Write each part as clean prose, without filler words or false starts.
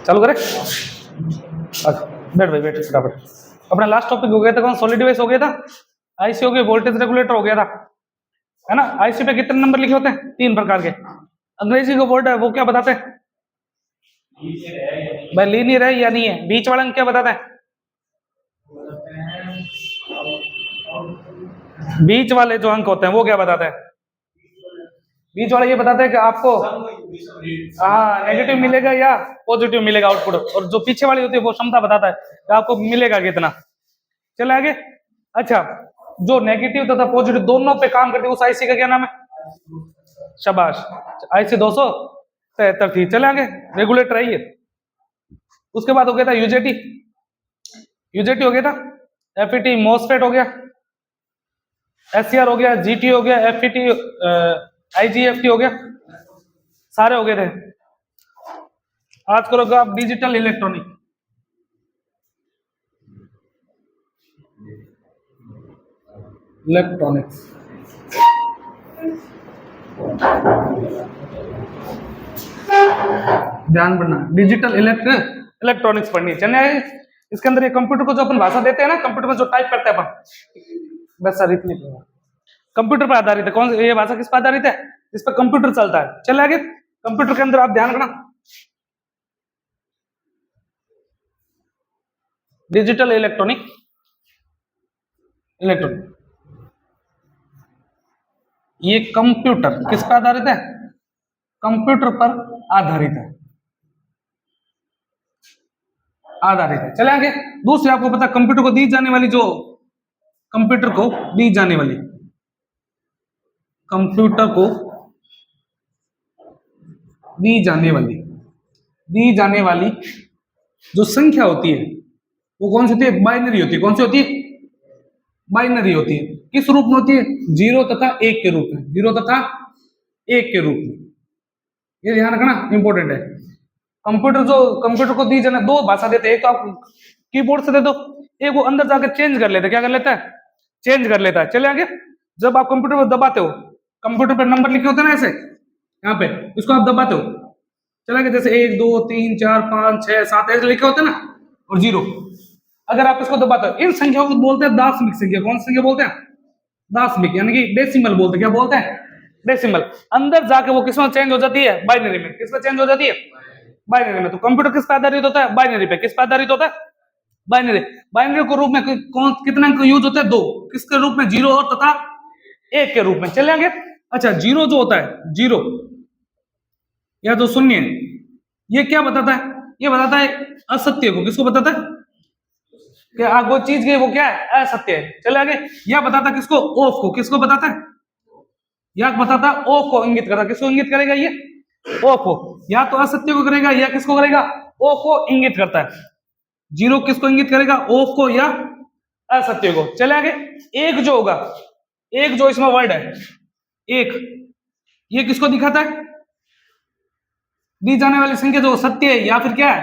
चालू करें? अच्छा बैठ भाई बैठ फटाफट। अपना लास्ट टॉपिक हो गया था कौन? सॉलिड डिवाइस हो गया था, आईसी हो गया, वोल्टेज रेगुलेटर हो गया था, है ना। आईसी पे कितने नंबर लिखे होते हैं? 3 प्रकार के। अंग्रेजी का वर्ड है वो क्या बताते हैं भाई? लीनियर है या नहीं है? बीच वाला क्या बताता है? बीच वाले जो अंक होते हैं वो क्या बताते हैं? बीच वाला ये बताता है कि आपको हाँ नेगेटिव मिलेगा या पॉजिटिव मिलेगा आउटपुट, और जो पीछे वाली होती है वो क्षमता बताता है कि आपको मिलेगा कितना। चले आगे। अच्छा, जो नेगेटिव तथा पॉजिटिव दोनों पे काम करती है उस आईसी का क्या नाम है? शाबाश, आईसी 273 थी। चले आगे। रेगुलेटर है ये। उसके बाद हो गया था यूजेटी। यूजेटी हो गया था, एफईटी मॉसफेट हो गया, एससीआर हो गया, जीटी हो गया, एफईटी आईजीएफटी हो गया, सारे हो गए थे। आज करोगे आप डिजिटल इलेक्ट्रॉनिक। इलेक्ट्रॉनिक्स ध्यान बढ़ना, डिजिटल इलेक्ट्रॉनिक्स पढ़नी है। चलिए इसके अंदर ये कंप्यूटर को जो अपन भाषा देते हैं ना, कंप्यूटर में जो टाइप करते हैं अपन, बस सर इतनी कंप्यूटर पर आधारित है। कौन सी ये भाषा किस पर आधारित है? इस पर कंप्यूटर चलता है। चले आगे। कंप्यूटर के अंदर आप ध्यान रखना, डिजिटल इलेक्ट्रॉनिक ये कंप्यूटर किस पर आधारित है? कंप्यूटर पर आधारित है, आधारित है। चले आगे। दूसरी आपको पता, कंप्यूटर को दी जाने वाली जो कंप्यूटर को दी जाने वाली कंप्यूटर को दी जाने वाली जो संख्या होती है वो कौन सी होती है? बाइनरी होती है। कौन सी होती है? बाइनरी होती है। किस रूप में होती है? 0 तथा 1 के रूप में। 0 तथा 1 के रूप में, ये ध्यान रखना, इंपॉर्टेंट है। कंप्यूटर को दी जाने दो भाषा देते हैं, एक तो आप कीबोर्ड से दे दो, एक वो अंदर जाकर चेंज कर लेता है। क्या कर लेता है? चेंज कर लेता है। चले आगे। जब आप कंप्यूटर पर दबाते हो, कंप्यूटर पर नंबर लिखे होते हैं ना ऐसे, यहाँ पे इसको आप दबाते हो, चला गया जैसे 1 2 3 4 5 6 7 ऐसे लिखे होते हैं ना, और 0। अगर आप इसको दबाते हो, इन संख्याओं को बोलते हैं दार्शनिक संख्या। कौन सी संख्या बोलते हैं? दार्शनिक, यानी कि डेसिमल बोलते हैं। क्या बोलते हैं? डेसिमल। अंदर जाके वो किसमें चेंज हो जाती है? बाइनरी में। किस पे चेंज हो जाती है? बाइनरी में। तो कंप्यूटर किस पे आधारित होता है? बाइनरी पे। किस पे आधारित होता है? बाइनरी। बाइनरी के रूप में कौन कितने अंक यूज होते हैं? 2। किसके रूप में? 0 और तथा 1 के रूप में। चलेंगे। अच्छा, 0 जो होता है, 0 या जो शून्य, ये क्या बताता है? ये बताता है असत्य को। किसको बताता है? कि वो चीज की वो क्या है? असत्य है। चले आगे। यह बताता है किसको? ऑफ को। किसको बताता है? यह बताता है ऑफ को इंगित करता है। किसको इंगित करेगा? ये ऑफ को। या तो असत्य को करेगा या किसको करेगा? ऑफ को इंगित करता है। 0 किसको इंगित करेगा? ऑफ को या असत्य को। चले आगे। एक जो होगा, एक जो इसमें वर्ड है एक, ये किसको दिखाता है? दी जाने वाली संख्या जो सत्य है या फिर क्या है,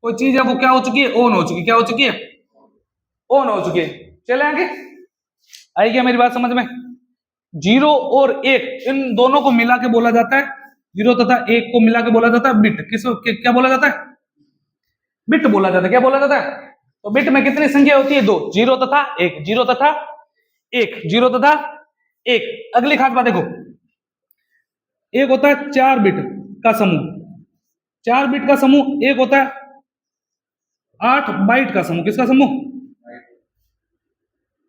कोई चीज है वो क्या हो चुकी है? ऑन हो चुकी है। क्या हो चुकी है? ऑन हो चुकी है। चले आगे। आई क्या मेरी बात समझ में? 0 और 1 इन दोनों को मिला के बोला जाता है, 0 तथा 1 को मिला के बोला जाता है बिट। किसको क्या बोला जाता है? बिट बोला जाता है। क्या बोला जाता है? तो बिट में कितनी संख्या होती है? 2। 0 तथा 1, 0 तथा 1, 0 तथा 1। अगली खास बात देखो, एक होता है 4 बिट का समूह, 4 बिट का समूह। एक होता है 8 बाइट का समूह। किसका समूह?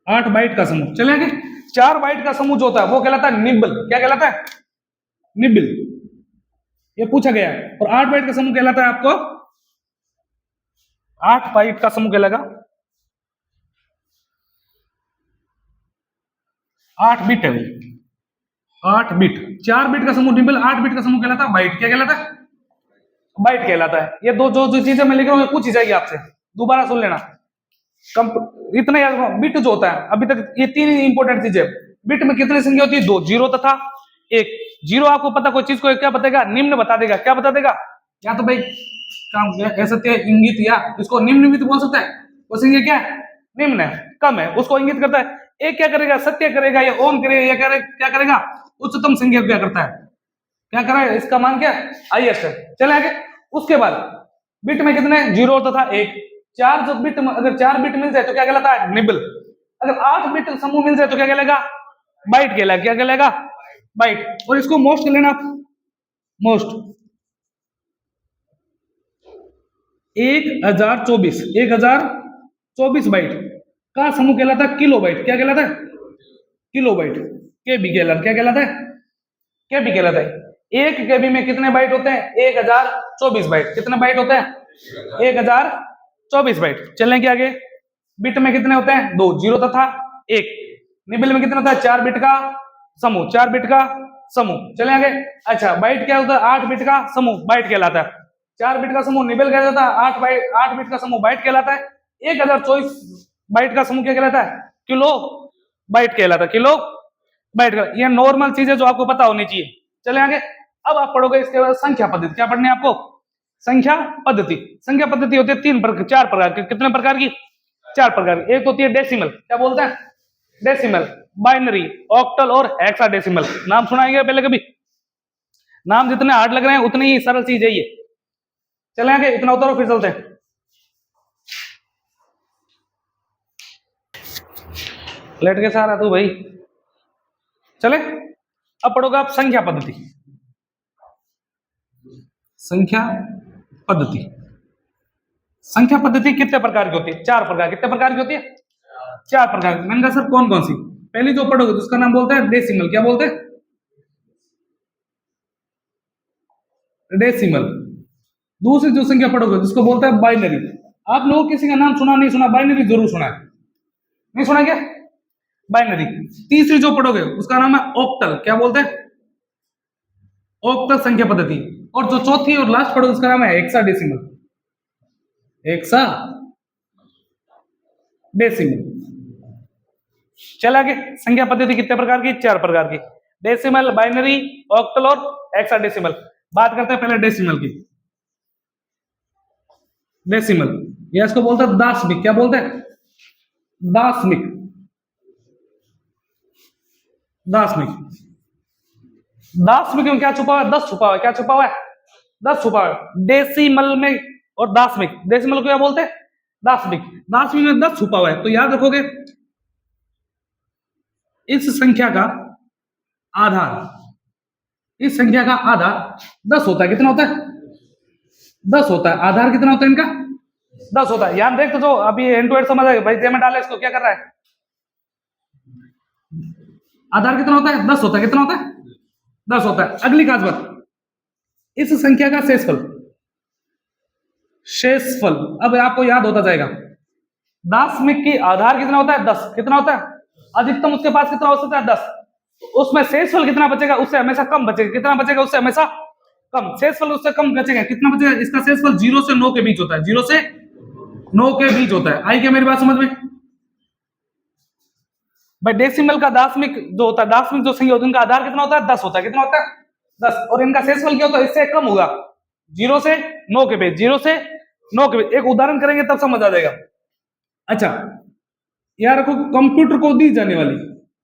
8 बाइट का समूह। चले आगे। 4 बाइट का समूह जो होता है वो कहलाता है निबल। क्या कहलाता है? निबल। ये पूछा गया है। और 8 बाइट का समूह कहलाता है आपको 8 बाइट का समूह कहलाएगा 8 बिट है भाई, 8 बिट। 4 बिट का समूह निबल, 8 बिट का समूह कहलाता है बाइट। क्या कहलाता है? बाइट कहलाता है। ये दो जो चीजें मैं लिख रहा हूँ पूछी जाएगी आपसे, दोबारा सुन लेना। इतना याद रखो, बिट जो होता है अभी तक ये 3 इंपॉर्टेंट चीजें। बिट में कितनी संख्या होती है? 2, 0 तथा 1। 0 आपको पता, कोई चीज को क्या बताएगा? निम्न बता देगा। क्या बता देगा? या तो भाई काम कह सकते हैं इंगित, या इसको निम्न बोल सकता है। वो संख्या क्या है? निम्न है, कम है, उसको इंगित करता है। एक क्या करेगा? सत्य करेगा या ओम करेगा या क्या करेगा? उच्चतम संख्या को क्या करता है? क्या कर रहा है? इसका मान क्या? हाईएस्ट है। चले आगे। उसके बाद बिट में कितने, 0 तथा 1। चार जो बिट, अगर 4 बिट मिल जाए तो क्या कहलाता है, निबल। अगर 8 बिट समूह मिल जाए तो क्या कहलाएगा, बाइट कहलाएगा। क्या कहलाएगा, बाइट। और इसको मोस्ट लेना, मोस्ट 1024 बाइट का समूह कहलाता है किलो बाइट। क्या कहलाता है, किलो बाइट। केबी कहलाता, क्या कहलाता है, केबी कहलाता है। एक केबी में कितने बाइट होते हैं, 1024 बाइट। कितने बाइट होते हैं, 1024 बाइट। चलें क्या आगे, बिट में कितने होते हैं, 2, 0 तथा 1। निबल में कितना होता है, 4 बिट का समूह, 4 बिट का समूह। चलें आगे। अच्छा, बाइट क्या होता है, 8 बिट का समूह बाइट कहलाता है। 4 बिट का समूह निबल कहलाता है, 8 बिट का समूह बाइट कहलाता है। 1024 बाइट का समूह क्या कहलाता है, किलो बाइट कहलाता है, किलो बाइट का। ये नॉर्मल चीजें जो आपको पता होनी चाहिए। चले आगे। अब आप पढ़ोगे इसके बाद संख्या पद्धति। क्या पढ़नी है आपको, संख्या पद्धति। संख्या पद्धति होती है 4 प्रकार की। कितने प्रकार की, 4 प्रकार की। एक तो होती है डेसिमल। क्या बोलते हैं, डेसिमल, बाइनरी, ऑक्टल और हेक्साडेसिमल। नाम सुनाएंगे पहले कभी, नाम जितने हार्ड लग रहे हैं उतनी ही सरल चीज है ये। चले आगे, इतना उतारो फिर चलते हैं। लेट के सारा तू भाई। चले, अब पढ़ोगे आप संख्या पद्धति। संख्या पद्धति, संख्या पद्धति कितने प्रकार की होती है, 4 प्रकार। कितने प्रकार की होती है, 4 प्रकार की। मैंने कहा सर कौन कौन सी। पहली जो पढ़ोगे तो उसका नाम बोलते हैं डेसिमल। क्या बोलते हैं, डेसिमल। दूसरी जो संख्या पढ़ोगे जिसको बोलते हैं बाइनरी। आप लोगों किसी का नाम सुना नहीं सुना, बाइनरी जरूर सुना है, नहीं सुना क्या, बाइनरी। तीसरी जो पढ़ोगे उसका नाम है ऑक्टल। क्या बोलते हैं, ऑक्टल संख्या पद्धति। और जो चौथी और लास्ट पढ़ोगे उसका नाम है हेक्साडेसिमल, हेक्साडेसिमल। चल आगे। संख्या पद्धति कितने प्रकार की, 4 प्रकार की। डेसिमल, बाइनरी, ऑक्टल और हेक्साडेसिमल। बात करते हैं पहले डेसिमल की। डेसिमल, ये इसको बोलते हैं दशमिक। क्या बोलते हैं, दशमिक, दशमिक। दशमिक में क्या छुपा हुआ है, 10 छुपा हुआ है। क्या छुपा हुआ है, 10 छुपा हुआ है। डेसिमल में और दशमिक, डेसिमल को क्या बोलते हैं, दशमिक। दशमिक में 10 छुपा हुआ है। तो याद रखोगे इस संख्या का आधार, इस संख्या का आधार 10 होता है। कितना होता है, 10 होता है। आधार कितना होता है इनका, 10 होता है। याद देख तो जो अभी एंड टू एंड समझ आएगा भाई, जेमेंट डाले इसको, क्या कर रहा है, आधार कितना होता है, 10 होता है। कितना होता है, 10 होता है। अगली खास बात, इस संख्या का शेषफल, शेषफल अब आपको याद होता जाएगा। दशमिक की आधार कितना होता है, 10। कितना होता है, अधिकतम उसके पास कितना हो सकता है, 10। उसमें शेषफल कितना बचेगा, उससे हमेशा कम बचेगा। कितना बचेगा, उससे हमेशा कम। शेषफल उससे कम बचेगा। कितना बचेगा, इसका शेषफल 0 से 9 के बीच होता है, 0 से 9 के बीच होता है। आई क्या मेरी बात समझ में भाई। डेसिमल का दशमिक जो होता है, दशमिक जो संख्या होती है उनका आधार कितना होता है, 10 होता है। कितना होता है, 10। और इनका शेषफल क्या होता है, इससे कम होगा, 0 से 9 के बीच, 0 से 9 के बीच। एक उदाहरण करेंगे तब समझ आ जाएगा। अच्छा, यार रखो, कंप्यूटर को दी जाने वाली,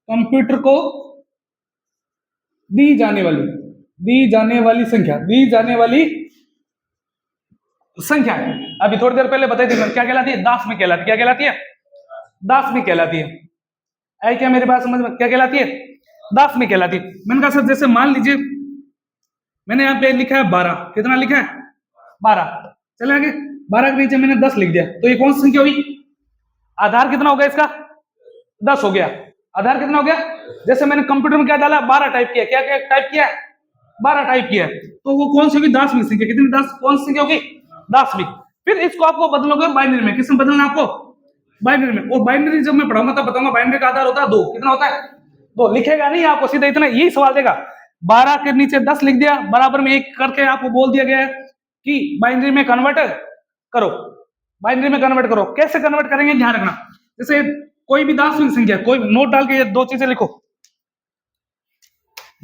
कंप्यूटर को दी जाने वाली, दी जाने वाली संख्या, दी जाने वाली संख्या है। अभी थोड़ी देर पहले बताई थी, क्या कहलाती है, दशमिक कहलाती है। क्या कहलाती है, दशमिक कहलाती है। आई क्या मेरी बात समझ में, क्या कहलाती है, दशमिक कहलाती है। मैंने कहा सर जैसे मान लीजिए मैंने यहाँ पे लिखा है 12। कितना लिखा है, 12। चले आगे। 12 के नीचे मैंने 10 लिख दिया, तो ये कौन सी संख्या हुई, आधार कितना हो गया इसका, 10 हो गया। आधार कितना हो गया, जैसे मैंने कंप्यूटर में क्या डाला, 12 टाइप किया। क्या क्या टाइप किया, 12 टाइप किया। तो वो कौन सी होगी, दशमिक संख्या। कितनी, 10। कौन सी संख्या होगी, दशमिक। फिर इसको आपको बदलोगे बाइनरी में। किसमें बदलना आपको, बाइनरी में। और बाइनरी जब मैं पढ़ाऊंगा तब बताऊंगा बाइनरी का आधार होता है 2। कितना होता है, 2। लिखेगा नहीं आपको, सीधा इतना यही सवाल देगा। 12 के नीचे 10 लिख दिया, बराबर में 1 करके आपको बोल दिया गया है कि बाइनरी में कन्वर्ट करो, बाइनरी में कन्वर्ट करो। कैसे कन्वर्ट करेंगे ध्यान रखना। जैसे कोई भी दशमिक संख्या, कोई नोट डाल के ये 2 चीजें लिखो,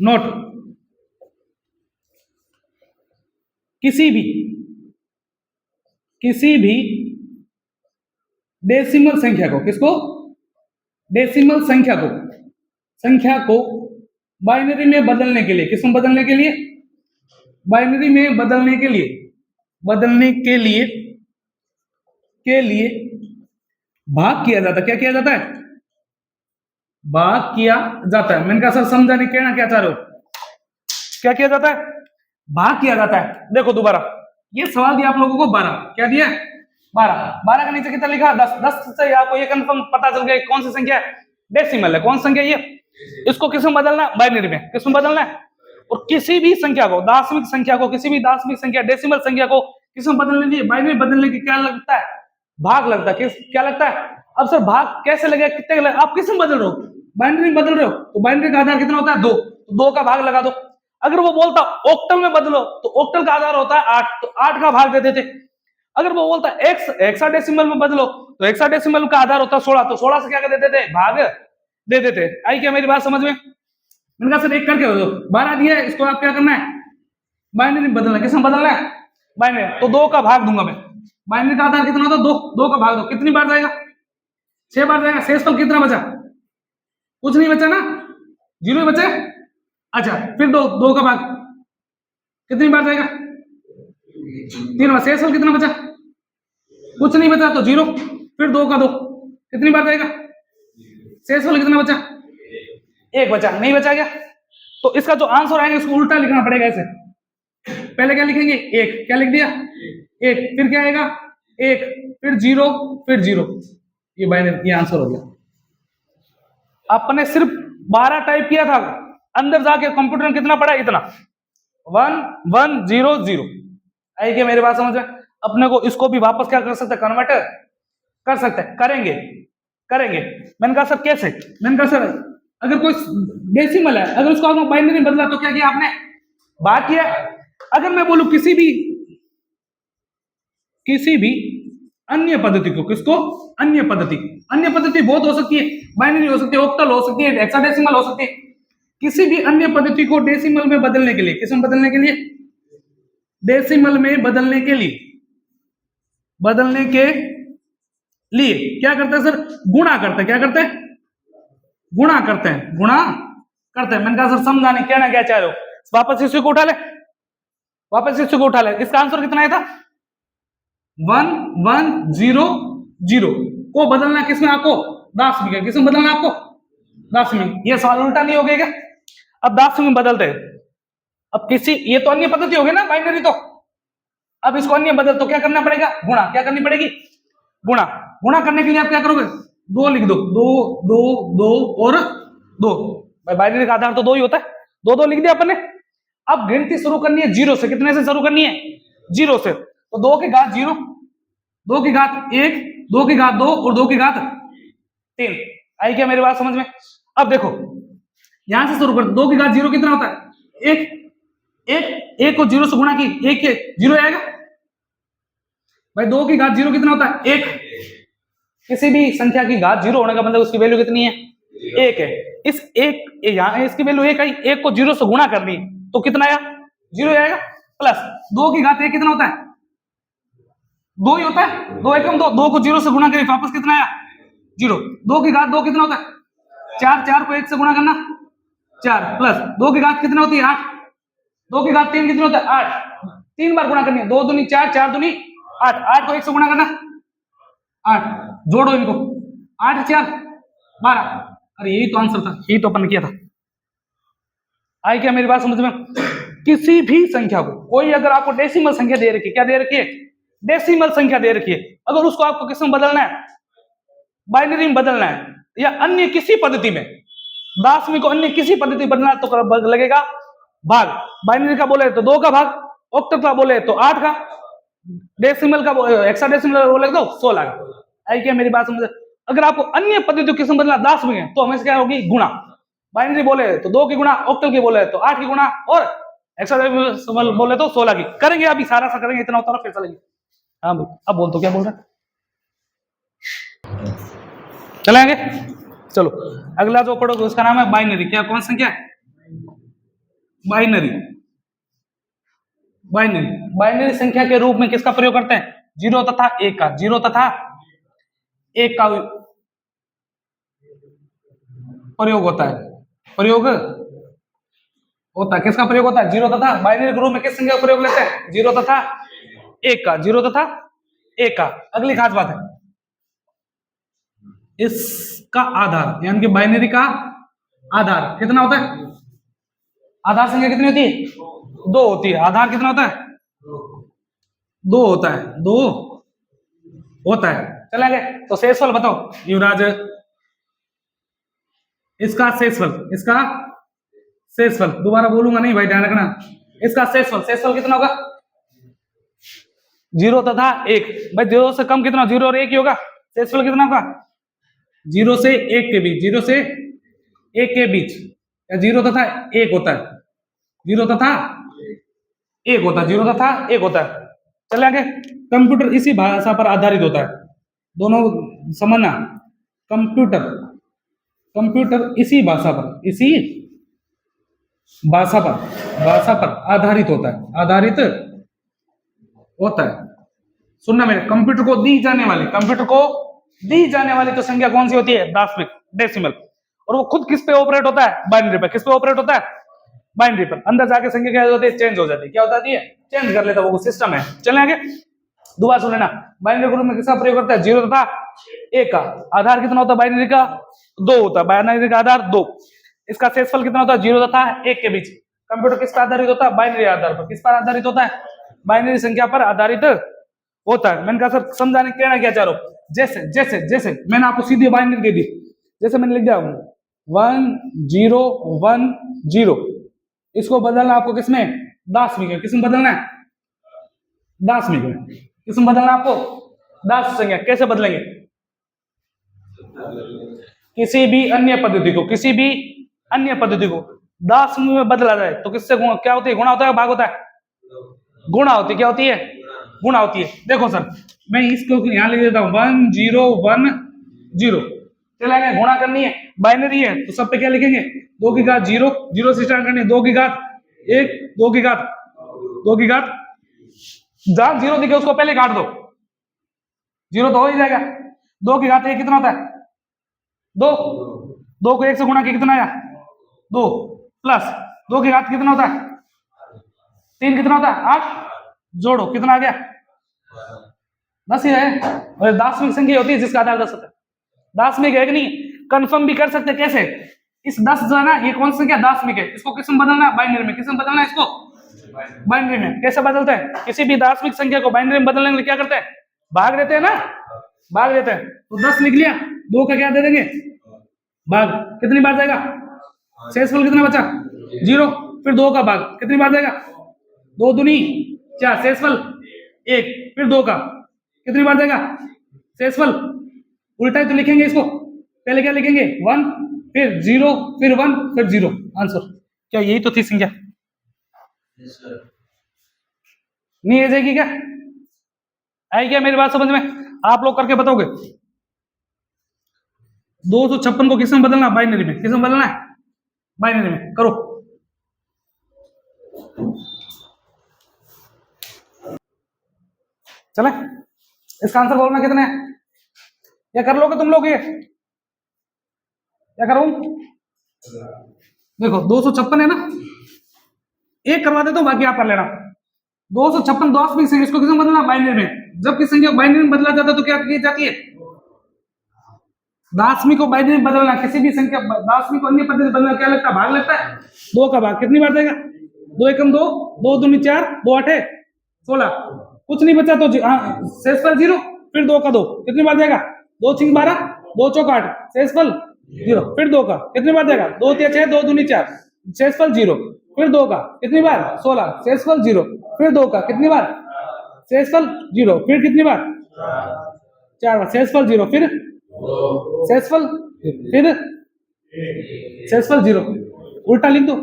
नोट। किसी भी डेसिमल संख्या को, किसको, डेसिमल संख्या को बाइनरी में बदलने के लिए, किसमें बदलने के लिए, बाइनरी में बदलने के लिए बदलने के लिए भाग किया जाता है। क्या किया जाता है? भाग किया जाता है। मैंने कहा सर समझा नहीं, कहना क्या चाह रहे हो? क्या किया जाता है? भाग किया जाता है। देखो दोबारा, ये सवाल दिया आप लोगों को 12, क्या दिया? 12। 12 के नीचे कितना लिखा? 10। 10 से आपको ये कंफर्म पता चल गया कौन सी संख्या है? डेसिमल है। कौन सी संख्या ये? इसको किसमें बदलना है? बाइनरी में। किसमें बदलना है? और किसी भी संख्या को, दार्शनिक संख्या को, किसी भी दार्शनिक संख्या, डेसिमल संख्या को किसमें बदलने के लिए? बाइनरी बदलने की क्या लगता है? भाग लगता है। क्या लगता है? अब सर भाग कैसे लगेगा? कितने का? आप किसमें बदल रहे हो? बाइनरी में बदल रहे हो, तो बाइनरी का आधार कितना होता है? 2। तो 2 का भाग लगा दो। अगर वो बोलता ऑक्टल में बदलो, तो ऑक्टल का आधार होता है 8, तो 8 का भाग दे देते। अगर वो बोलता हेक्साडेसिमल में बदलो, तो हेक्साडेसिमल का आधार होता है 16, तो 16 से क्या कर देते थे? भाग दे देते। आई क्या मेरी बात समझ में? मैंने कहा सर एक करके हो, 12 दिया है, इसको आप क्या करना है? बाइनरी में बदलना है। किसमें बदलना है? बाइनरी। तो 2 का भाग दूंगा मैं। बाइनरी का आधार कितना होता है? 2। 2 का भाग दो, कितनी बार जाएगा? 6 बार जाएगा। शेषफल कितना बचा? कुछ नहीं बचा ना, 0 बचे। अच्छा, फिर 2 का भाग कितनी बार जाएगा? 3 बार। शेषफल कितना बचा? कुछ नहीं बचा, तो 0। फिर 2 का 2 कितनी बार जाएगा? शेषफल कितना बचा? 1 बचा। नहीं बचा क्या? तो इसका जो आंसर आएगा इसको उल्टा लिखना पड़ेगा। ऐसे पहले क्या लिखेंगे? 1। क्या लिख दिया? 1। फिर क्या आएगा? 1, फिर 0, फिर 0। ये बाइनरी, ये आंसर हो गया। आपने सिर्फ 12 टाइप किया था, अंदर जाके कंप्यूटर में कितना पड़ा? इतना। 1 1 0 0। आई क्या मेरे बात समझ में? अपने को इसको भी वापस क्या कर सकते हैं? कन्वर्ट कर सकते हैं। करेंगे। मैंने कहा सर कैसे? मैंने कहा सर अगर कोई डेसिमल है, अगर उसको आपने बाइनरी बदला, तो क्या किया आपने? भाग किया। अगर मैं बोलूं किसी भी अन्य पद्धति को, किसको? अन्य पद्धति बहुत हो सकती है, बाइनरी हो सकती है, ऑक्टल हो सकती है, हेक्साडेसिमल हो सकती है। किसी भी अन्य पद्धति को डेसिमल में बदलने के लिए, किसमें बदलने के लिए? डेसिमल में बदलने के लिए क्या करते हैं सर? गुणा करते हैं। क्या करते हैं? गुणा करते हैं। मैंने कहा सर समझा नहीं, कहना क्या चाह रहे हो? वापस इसी को उठा ले। इसका आंसर कितना आया था? 1 1 0 0 को बदलना किसमें आपको? दार्शनिक में। किसमें बदलना आपको? दार्शनिक। ये सवाल उल्टा नहीं हो गया क्या? अब दार्शनिक में बदलते हैं। अब ये तो अन्य पद्धति हो गई ना, बाइनरी तो। अब इसको अन्य बदल, तो क्या करना पड़ेगा? गुणा। क्या करनी पड़ेगी? गुणा करने के लिए आप क्या करोगे? 2 लिख दो। 2 2 2 और 2। बाइनरी का आधार तो 2 ही होता है। 2 2 लिख दिया अपन ने। अब गिनती शुरू करनी है 0 से। कितने से शुरू करनी है? 0 से। तो 2 की घात 0, 2 की घात 1, 2 की घात 2 और 2 की घात 3। आई क्या मेरी बात समझ में? अब देखो यहां से शुरू कर। 2 की घात 0 कितना होता है? 1 को 0 से गुणा की 1 के 0 आएगा भाई। 2 की घात 0 कितना होता है? 1। किसी भी संख्या की घात 0 होने का मतलब उसकी वैल्यू कितनी है? 1 है। इस 1 यहां इसकी वैल्यू 1 आई। 1 को 0 से गुणा करनी, तो कितना आया? 0 आएगा। प्लस 2 की घात 1 कितना होता है? 2 ही होता है। 2 एकम 2। 2 को 0 से गुणा करें, वापस कितना आया? 0। 2 की घात 2 कितना होता है? 4। 4 को 1 से गुणा करना, 4। प्लस 2 की घात कितना होती है? 8। 2 की घात 3 कितना होता है? 8। 3 बार गुणा करनी है। 2 दूनी 4, 4 दूनी 8। 8 को 1 से गुणा करना, 8। जोड़ो इनको, 8 4 12। अरे यही तो आंसर था, यही तो अपन ने किया था। आई क्या मेरी बात समझ में? किसी भी संख्या को, कोई अगर आपको डेसिमल संख्या दे रखी है, क्या दे रखी है? डेसिमल संख्या दे रखी है। अगर उसको आपको किसमें बदलना है? बाइनरी में बदलना है, या अन्य किसी पद्धति में, दार्शनिक को अन्य किसी पद्धति बदलना, तो लगेगा भाग। बाइनरी का बोले तो 2 का भाग, ऑक्टल का बोले तो 8 का, डेसिमल का हेक्साडेसिमल बोले तो 16 का। आई क्या मेरी बात समझ? अगर आपको अन्य पद्धति किसमें बदलना, दार्शनिक है, तो हमेशा क्या होगी? गुणा। बाइनरी बोले तो 2 की गुणा, ऑक्टल की बोले तो 8 की गुणा, और हेक्साडेसिमल बोले तो 16 की। करेंगे अभी सारा सा करेंगे, इतना उतारो फिर चलेंगे। हाँ भाई अब बोल, तो क्या बोल रहे हैं? चलेंगे। चलो अगला जो पढ़ोगे उसका नाम है बाइनरी। क्या? कौन संख्या? बाइनरी। बाइनरी संख्या के रूप में किसका प्रयोग करते हैं? 0 तथा 1 का। 0 तथा 1 का प्रयोग होता है। किसका प्रयोग होता है? 0 तथा। बाइनरी के रूप में किस संख्या का प्रयोग लेते हैं? 0 तथा एक का, जीरो तथा एक का। अगली खास बात है, इसका आधार यानी कि बाइनरी का आधार कितना होता है? आधार संख्या कितनी होती है? दो होती है। आधार कितना होता है? दो होता है, दो होता है। चलेंगे तो शेषफल बताओ युवराज, इसका शेषफल, इसका शेषफल, दोबारा बोलूंगा नहीं भाई, ध्यान रखना। इसका शेषफल, शेषफल कितना होगा? जीरो तथा एक। भाई जीरो से कम कितना? जीरो और एक ही होगा। शेषफल कितना होगा? जीरो से एक के बीच, जीरो से एक के बीच, या जीरो तथा एक होता है, जीरो तथा एक होता है, जीरो तथा एक होता है। चले आगे, कंप्यूटर इसी भाषा पर आधारित होता है। दोनों समझना, कंप्यूटर, कंप्यूटर इसी भाषा पर, इसी भाषा पर आधारित होता है, आधारित होता है। सुनना मेरे, कंप्यूटर को दी जाने वाली, कंप्यूटर को दी जाने वाली तो संख्या कौन सी होती है? दशमिक, डेसिमल। और वो खुद किस पे ऑपरेट होता है? बाइनरी पे। किस पे ऑपरेट होता है? बाइनरी पर। अंदर जाके संख्या क्या होती है? चेंज हो जाती है। क्या होती है? चेंज कर लेता है, वो सिस्टम है। चलें आगे, दोबारा सुन लेना। बाइनरी ग्रुप में किसका प्रयोग करता है? जीरो तथा एक का। आधार कितना होता है बाइनरी का? दो होता है। बाइनरी का आधार दो। इसका शेषफल कितना होता है? जीरो तथा एक के बीच। कंप्यूटर किस पर आधारित होता है? बाइनरी आधार पर। किस पर आधारित होता है? बाइनरी संख्या पर आधारित होता है। मैंने कहा सर समझाने कहना क्या चाह रहा हूं? जैसे जैसे जैसे मैंने आपको सीधी बाइनरी दे दी, जैसे मैंने लिख दिया 1010, इसको बदलना आपको किसमें? दशमिक में। किसमें बदलना है? दशमिक में। किसमें बदलना आपको? दस संख्या। कैसे बदलेंगे? किसी भी अन्य पद्धति को, किसी भी अन्य पद्धति को दशमिक में बदला जाए तो किससे क्या होती है? गुणा होता है, भाग होता है? गुणा होती है। क्या होती है? गुणा होती है। देखो सर, मैं इसको यहां लिख देता हूं 1010। चलेंगे, गुणा करनी है, बाइनरी है तो सब पे क्या लिखेंगे? 2 की घात 0, 0 से स्टार्ट करनी है, 2 की घात 1, 2 की घात, 2 की घात, जहां 0 दिखे उसको पहले काट दो, 0 तो हो ही जाएगा। 2 की घात 1 कितना होता है? 2। 2 को 1 से गुणा किया कितना आया? 2 प्लस 2 की घात कितना होता है? 3 कितना होता है? 8। जोड़ो कितना आ गया? 10 ही है। और दशमिक संख्या होती है जिसका आधार 10 होता है। दशमिक है कि नहीं? कंफर्म भी कर सकते। कैसे? इस 10 जो है ना, ये कौन सी संख्या? दशमिक है। इसको किस में बदलना है? बाइनरी में। किस में बदलना है इसको? बाइनरी में। कैसे बदलते हैं? किसी भी दशमिक संख्या को बाइनरी में बदलने के लिए क्या करते हैं? भाग देते हैं ना, भाग देते हैं। तो 10 लिख लिया, 2 का क्या दे देंगे? भाग। कितनी बार जाएगा? शेषफल कितना बचा? 0। फिर 2 का भाग कितनी बार जाएगा? 2 दूनी 4, शेषफल 1। फिर 2 का कितनी बार जाएगा? शेषफल उल्टा ही तो लिखेंगे इसको। पहले क्या लिखेंगे? 1, फिर 0, फिर 1, फिर 0। आंसर क्या यही तो थी संख्या? नहीं आ जाएगी क्या? आई क्या मेरी बात समझ में? आप लोग करके बताओगे। 256 को किस में बदलना? बाइनरी में। किस में बदलना है? बाइनरी में। करो। चले, इसका आंसर बोलना कितने है? या कर लोगे तुम लोग? ये क्या करूं? देखो 256 है ना, एक करवा देता हूं, बाकी आप कर लेना। 256 दशमिक संख्या, इसको किसमें बदलना? बाइनरी में। जब किसी संख्या बाइनरी में बदला जाता है तो क्या की जाती है? दशमिक को बाइनरी में बदलना, किसी भी संख्या दशमिक को अन्य पद्धति से बदलना क्या लगता है? भाग लगता है। 2 का भाग कितनी बार जाएगा? 2 एकम 2, 2 दूनी 4, 2 8 16। कुछ नहीं बचा तो शेषफल 0। फिर 2 का 2 कितनी बार जाएगा? 2 6 12, 2 चौक 8, शेषफल 0। फिर 2 का कितनी बार जाएगा? 2 3 6, 2 दूनी 4, शेषफल 0। फिर 2 का कितनी बार? 16, शेषफल 0। फिर 2 का कितनी बार? शेषफल 0। फिर कितनी बार? 4 बार, शेषफल 0। फिर शेषफल, फिर शेषफल 0। उल्टा लिख दो।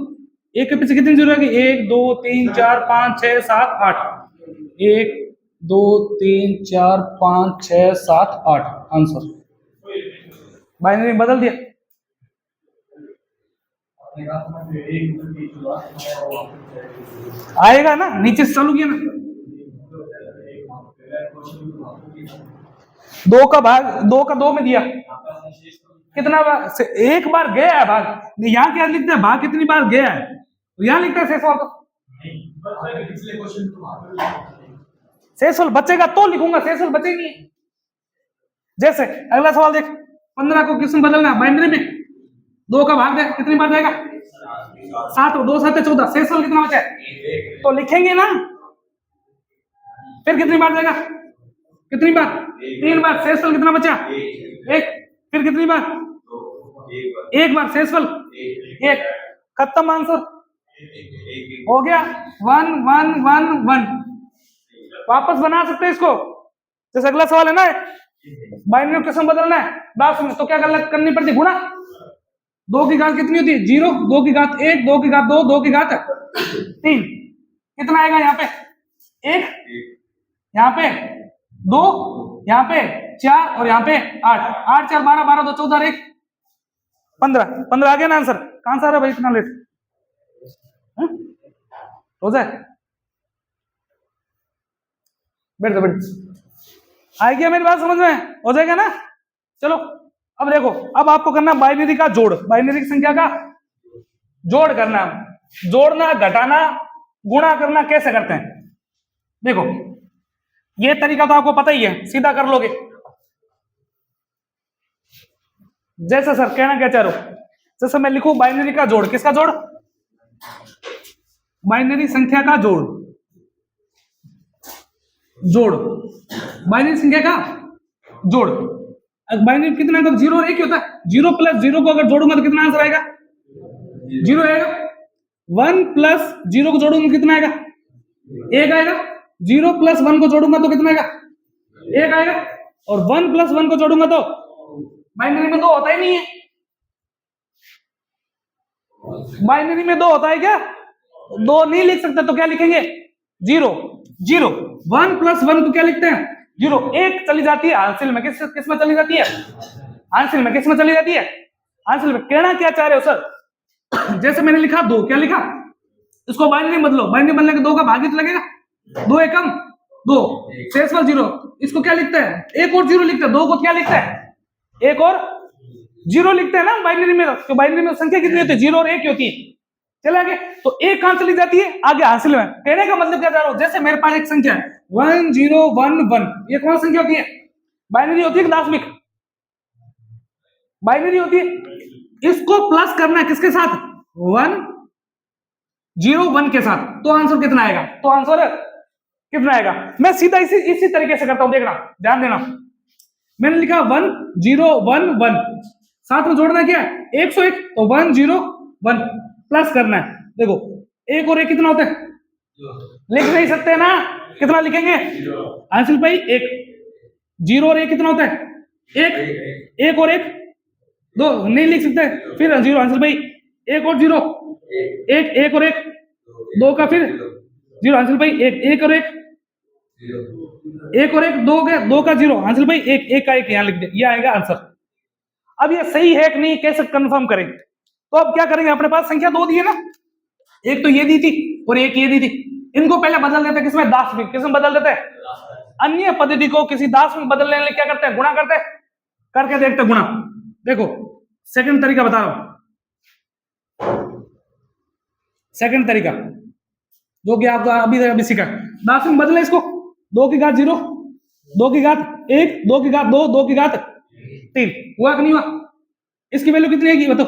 एक के पीछे कितनी 0 आएगी? 1 2 3 4 5 6 7 8। 1 2 3 4 5 6 7 8। आंसर बाइनरी में बदल दिया। आएगा ना, नीचे से चालू किया ना। 2 का भाग 2 का 2 में दिया कितना बार? एक बार गया है भाग। यहाँ क्या लिखते हैं? भाग कितनी बार गया है? यहाँ लिखता है शेषफल। शेषफल बचेगा तो लिखूंगा, शेषफल बचे नहीं। जैसे अगला सवाल देख, 15 को किसमें बदलना है, बाइनरी में। 2 का भाग दे, कितनी बार जाएगा, 7, 2 7 14, शेषफल कितना बचा है, तो लिखेंगे ना। फिर कितनी बार जाएगा, कितनी बार, 3 बार, शेषफल कितना बचा, 1। फिर कितनी बार, 1 बार, शेषफल 1। खत्म, आंसर हो गया। 1 1 1 1। वापस बना सकते हैं इसको। जैसे अगला सवाल है ना, बाइनरी किसमें बदलना है, दास में, तो क्या करनी पड़ती, गुणा। 2 की घात कितनी होती है, 0, 2 की घात 1, 2 की घात 2, 2 की घात 3। कितना आएगा यहाँ पे, 1, यहाँ पे 2, यहाँ पे 4 और यहाँ पे 8। 8 4 12, 12 2 14 1 15। 15 आ गया ना आंसर। कहां से आ रहा है भाई इतना लेट, हो जाए, बैठ जा, बैठ। आ गया मेरी बात समझ में, हो जाएगा ना। चलो अब देखो, अब आपको करना बाइनरी का जोड़, बाइनरी की संख्या का जोड़ करना। जोड़ना, घटाना, गुणा करना कैसे करते हैं, देखो ये तरीका तो आपको पता ही है, सीधा कर लोगे। जैसे सर कहना क्या चाह रहे हो, जैसे मैं लिखूं बाइनरी का जोड़, किसका जोड़, बाइनरी संख्या का जोड़, जोड़ बाइनरी संख्या का जोड़। बाइनरी कितना है, 0 और 1 होता है। 0 प्लस 0 को अगर जोड़ूंगा तो कितना आंसर आएगा, 0 आएगा। 1 प्लस 0 को जोड़ूंगा कितना आएगा, 1 आएगा। 0 प्लस 1 को जोड़ूंगा तो कितना आएगा, 1 आएगा। और 1 प्लस 1 को जोड़ूंगा तो, बाइनरी में 2 होता ही नहीं है, बाइनरी में 2 होता है क्या, 2 नहीं लिख सकते, तो क्या लिखेंगे, 0 0। 1 प्लस 1 को क्या लिखते हैं, 0। 1 चली जाती है हासिल में, किस में चली जाती है, हासिल में, किस में चली जाती है, हासिल में। कहना क्या चाह रहे हो सर, जैसे मैंने लिखा 2, क्या लिखा, इसको बाइनरी बदलो, बाइनरी बदलने के 2 का भागित लगेगा, 2 एकम 2, शेषफल 0। इसको क्या लिखते हैं, 1 और 0 लिखते हैं। 2 को क्या लिखते हैं, 1 और 0 लिखते हैं ना बाइनरी में। तो बाइनरी में संख्या कितनी होती है, 0 और 1 की होती है। चला आगे, तो 1 कहां चली जाती है, आगे हासिल में। कहने का मतलब क्या चाह रहा हूं, जैसे मेरे पास एक संख्या है 1 0 1 1, ये कौन संख्या होती है, बाइनरी होती है, दार्शनिक बाइनरी होती है। इसको प्लस करना है किसके साथ, 1 0 1 के साथ, तो आंसर कितना आएगा, तो आंसर कितना आएगा। मैं सीधा इसी तरीके से करता हूं, देखना, ध्यान देना। मैंने लिखा 1 0 1 1, साथ में जोड़ना क्या है, 101, तो 1 0 1 प्लस करना है। देखो 1 और 1 कितना होता है, लिख नहीं सकते ना, कितना लिखेंगे, आंसर भाई 1। 0 और 1 कितना होता है, 1। 1 और 1 2, नहीं लिख सकते, फिर 0 आंसर भाई 1 और 0 1, 1 और 1 2 का, फिर 0 आंसर भाई 1, 1 और 1 1 और 1 2 गया, 2 का 0 आंसर भाई 1, 1 का 1 यहां लिख दे, ये आएगा आंसर। अब ये सही है कि नहीं कैसे कंफर्म करें, तो अब क्या करेंगे, अपने पास संख्या 2 दी है ना, एक तो ये दी थी और एक ये दी थी, इनको पहले बदल देते, किसमें, दास में। किसमें बदल देते हैं, अन्य पद्धति को किसी दास में बदलने के लिए क्या करते हैं, गुणा करते हैं, करके देखते हैं गुणा। देखो सेकंड तरीका बता रहा हूं, सेकंड तरीका जो कि आपको अभी सीखा, दास में बदले इसको, 2 की घात 0, 2 की घात 1, 2 की घात 2, 2 की घात 3, हुआ कि नहीं हुआ। इसकी वैल्यू कितनी आएगी बताओ,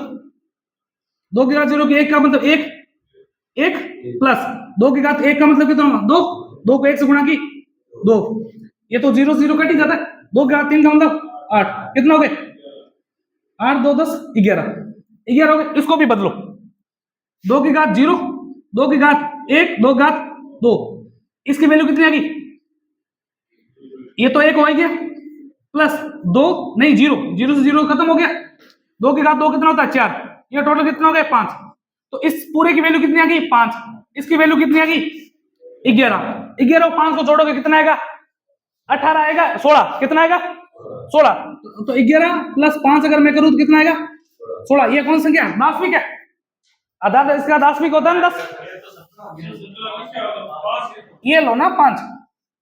2 की घात 0 की 1 का मतलब 1 1 प्लस 2 की घात 1 का मतलब कितना होगा, 2, 2 को 1 से गुणा की 2, ये तो 0 0 कट ही जाता है। 2 की घात 3 का मतलब 8, कितना हो गए, 8 2 10 11 11 हो गए। इसको भी बदलो, 2 की घात 0, 2 की घात 1, 2 की घात 2, इसकी वैल्यू कितनी आ गई, ये तो 1 हो गया, प्लस 2 नहीं 0, 0 से 0 खत्म हो गया। 2 की घात 2 कितना होता है 4, ये टोटल कितना हो गया 5, तो इस पूरे की वैल्यू कितनी आ गई 5, इसकी वैल्यू कितनी आ गई 11। 11 और 5 को जोड़ोगे कितना आएगा, 18 आएगा, 16 कितना आएगा 16, तो 11 प्लस 5 अगर मैं करूं तो कितना आएगा 16। ये कौन संख्या है, दार्शनिक है, आधा इसका दार्शनिक होता है ना 10, ये लो ना 5,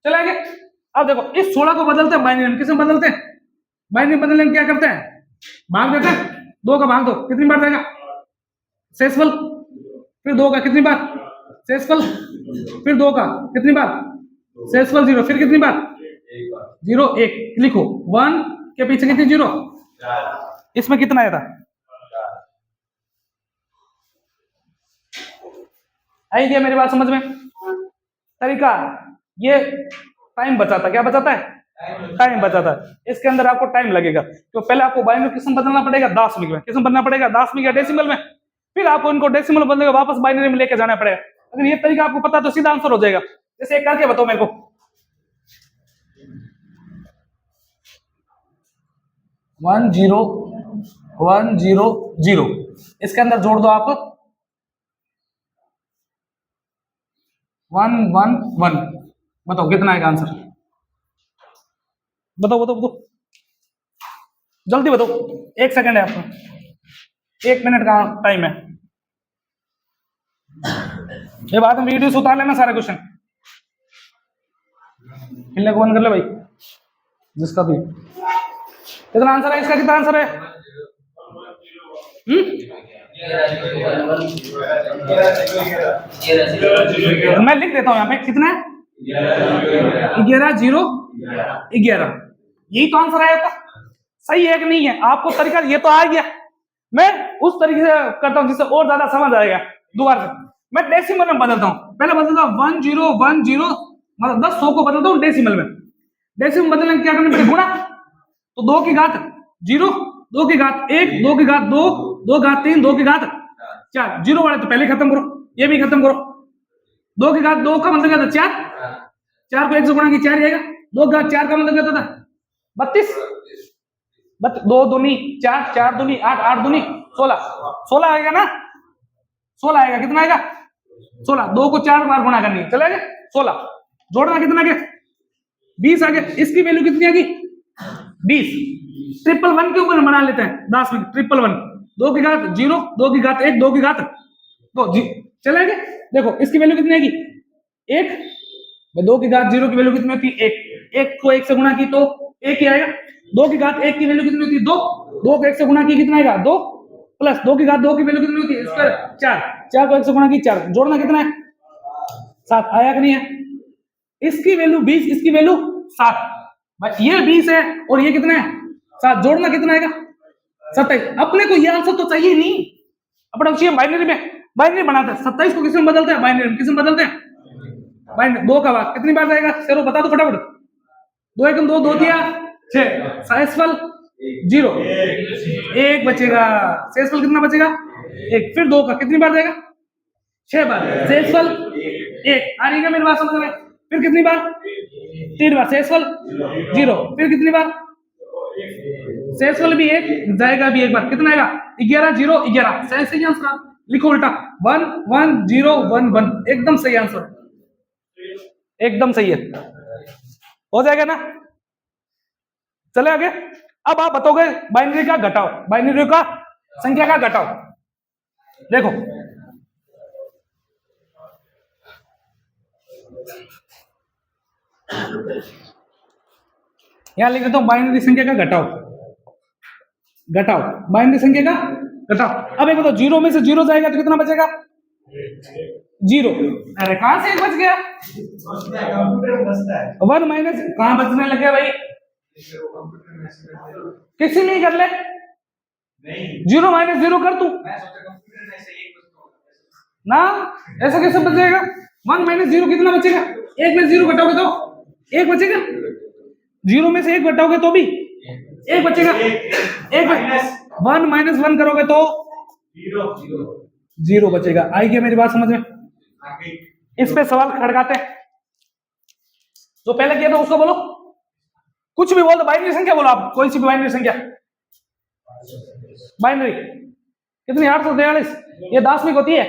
चलेंगे। अब देखो इस 16 को बदलते हैं बाइनरी में, किसमें बदलते हैं, बाइनरी बदलने में क्या करते हैं, भाग देते हैं, 2 का भाग दो, कितनी बार जाएगा शेषफल, फिर 2 का कितनी बार शेषफल, फिर 2 का कितनी बार सेसफल 0, फिर कितनी बार 0 1 लिखो, 1 के पीछे कितनी 0, इसमें कितना आया था, आई क्या मेरी बात समझ में? तरीका ये टाइम बचाता, क्या बचाता है, टाइम बचाता है। इसके अंदर आपको टाइम लगेगा, तो पहले आपको बाइनरी किस्म बदलना पड़ेगा दशमिक में, किस्म बदलना पड़ेगा दशमिक या डेसिमल में, फिर आपको इनको डेसिमल बदलेगा वापस बाइनरी में लेके जाना पड़ेगा। अगर ये तरीका आपको पता तो सीधा आंसर हो जाएगा। जैसे एक करके बताओ मेरे को, 1 0 1 0 0, इसके अंदर जोड़ दो आप 1 1 1, बताओ कितना आएगा आंसर, बताओ बताओ बताओ, जल्दी बताओ, 1 सेकंड है आपका, 1 मिनट का टाइम है। ये बाद में वीडियो से उतार लेना सारे क्वेश्चन, हिलने को बंद कर ले भाई, जिसका भी। कितना आंसर है इसका, कितना आंसर है, मैं लिख देता हूं यहाँ पे, कितना है 11 0 11, यही तो आंसर है आपका। सही है कि नहीं है, आपको तरीका ये तो आ गया, मैं उस तरीके से करता हूं जिससे और ज्यादा समझ आएगा। दोबारा से मैं डेसिमल में बदलता हूं, पहले बदलता हूं 1 0 1 0, मतलब 10 100 को बदलता हूं डेसिमल में। डेसिमल बदलने क्या करना पड़ेगा, गुणा, तो 2 की घात 0, 2 की घात 1, 2 की घात 2, 2 घात 3, 2 की घात 4, जीरो वाले तो पहले खत्म करो, ये भी खत्म करो, 2 की घात 2 का मतलब क्या था 4, 4 को 1 से गुणा की 4 आएगा, 2 की घात 4 का मतलब क्या था 32, 2 दूनी 4, 4 दूनी 8, 8 दूनी 16, 16 आएगा ना, 16 आएगा, कितना आएगा 16, 2 को 4 बार गुणा करनी है, चलेगा 16, जोड़ना कितना के 20 आ गया, इसकी वैल्यू कितनी आ गई 20, 111 के ऊपर बना लेते हैं 10 में 111, 2 की घात 0, 2 की घात 1, 2 की घात 2, चलेगा। देखो इसकी वैल्यू कितनी आएगी 1, 2 की घात 0 की वैल्यू कितनी होती है 1, 1 को 1 से गुणा की तो 1 ही आएगा, 2 की घात 1 की वैल्यू कितनी होती है 2, 2 को 1 से गुणा की कितना आएगा 2, प्लस 2 की घात 2 की वैल्यू कितनी होती है इसका 4, 4 को 1 से गुणा की 4, जोड़ना कितना है 7, आया कि नहीं है, इसकी वैल्यू 20, इसकी वैल्यू 7, भाई ये 20 है और ये कितना है 7, जोड़ना कितना आएगा 27। अपने को ये आंसर तो चाहिए नहीं, अपने को चाहिए बाइनरी में, बाइनरी बनाते हैं 27 को किस में बदलते हैं, बाइनरी में किस में बदलते हैं, बाइनरी 2 का भाग कितनी बार जाएगा चलो बता दो फटाफट, 2 1 2, 2 दिया 6, सेसफल 0, 1 बचेगा, सेसफल कितना बचेगा 1, फिर 2 का कितनी बार जाएगा 6 बार, सेसफल 1, आ रही है मेरी बात समझ में, फिर कितनी बार 3 बार, सेसफल 0, फिर कितनी बार सेसफल भी 1 जाएगा भी 1 बार, कितना आएगा 11 0 11, सही आंसर लिखो उल्टा 1 1 0 1 1, एकदम सही आंसर, एकदम सही है, हो जाएगा ना। चले आगे, अब आप बताओगे बाइनरी का घटाओ, बाइनरी का संख्या का घटाओ, देखो यहां लिख देता हूं बाइनरी संख्या का घटाओ, घटाओ बाइनरी संख्या का घटाओ। अब एक बताओ 0 में से 0 जाएगा तो कितना बचेगा 0, अरे कहां से 1 बच गया, 1 माइनस कहां बचने लगे भाई, किसी में ही कर ले, 0 माइनस 0 कर तू ना, ऐसा कैसे बचेगा, 1 माइनस 0 कितना बचेगा, 1 में 0 घटाओगे तो 1 बचेगा, 0 में से 1 घटाओगे तो भी 1 बचेगा, 1 माइनस 1 करोगे तो 0 बचेगा। आई क्या मेरी बात समझ में, इस पे सवाल खड़काते हैं, जो पहले किया था उसको बोलो, कुछ भी बोल दो, बाइनरी संख्या बोलो आप, कोई सी भी बाइनरी संख्या, बाइनरी कितनी 843, ये दशमिक होती है,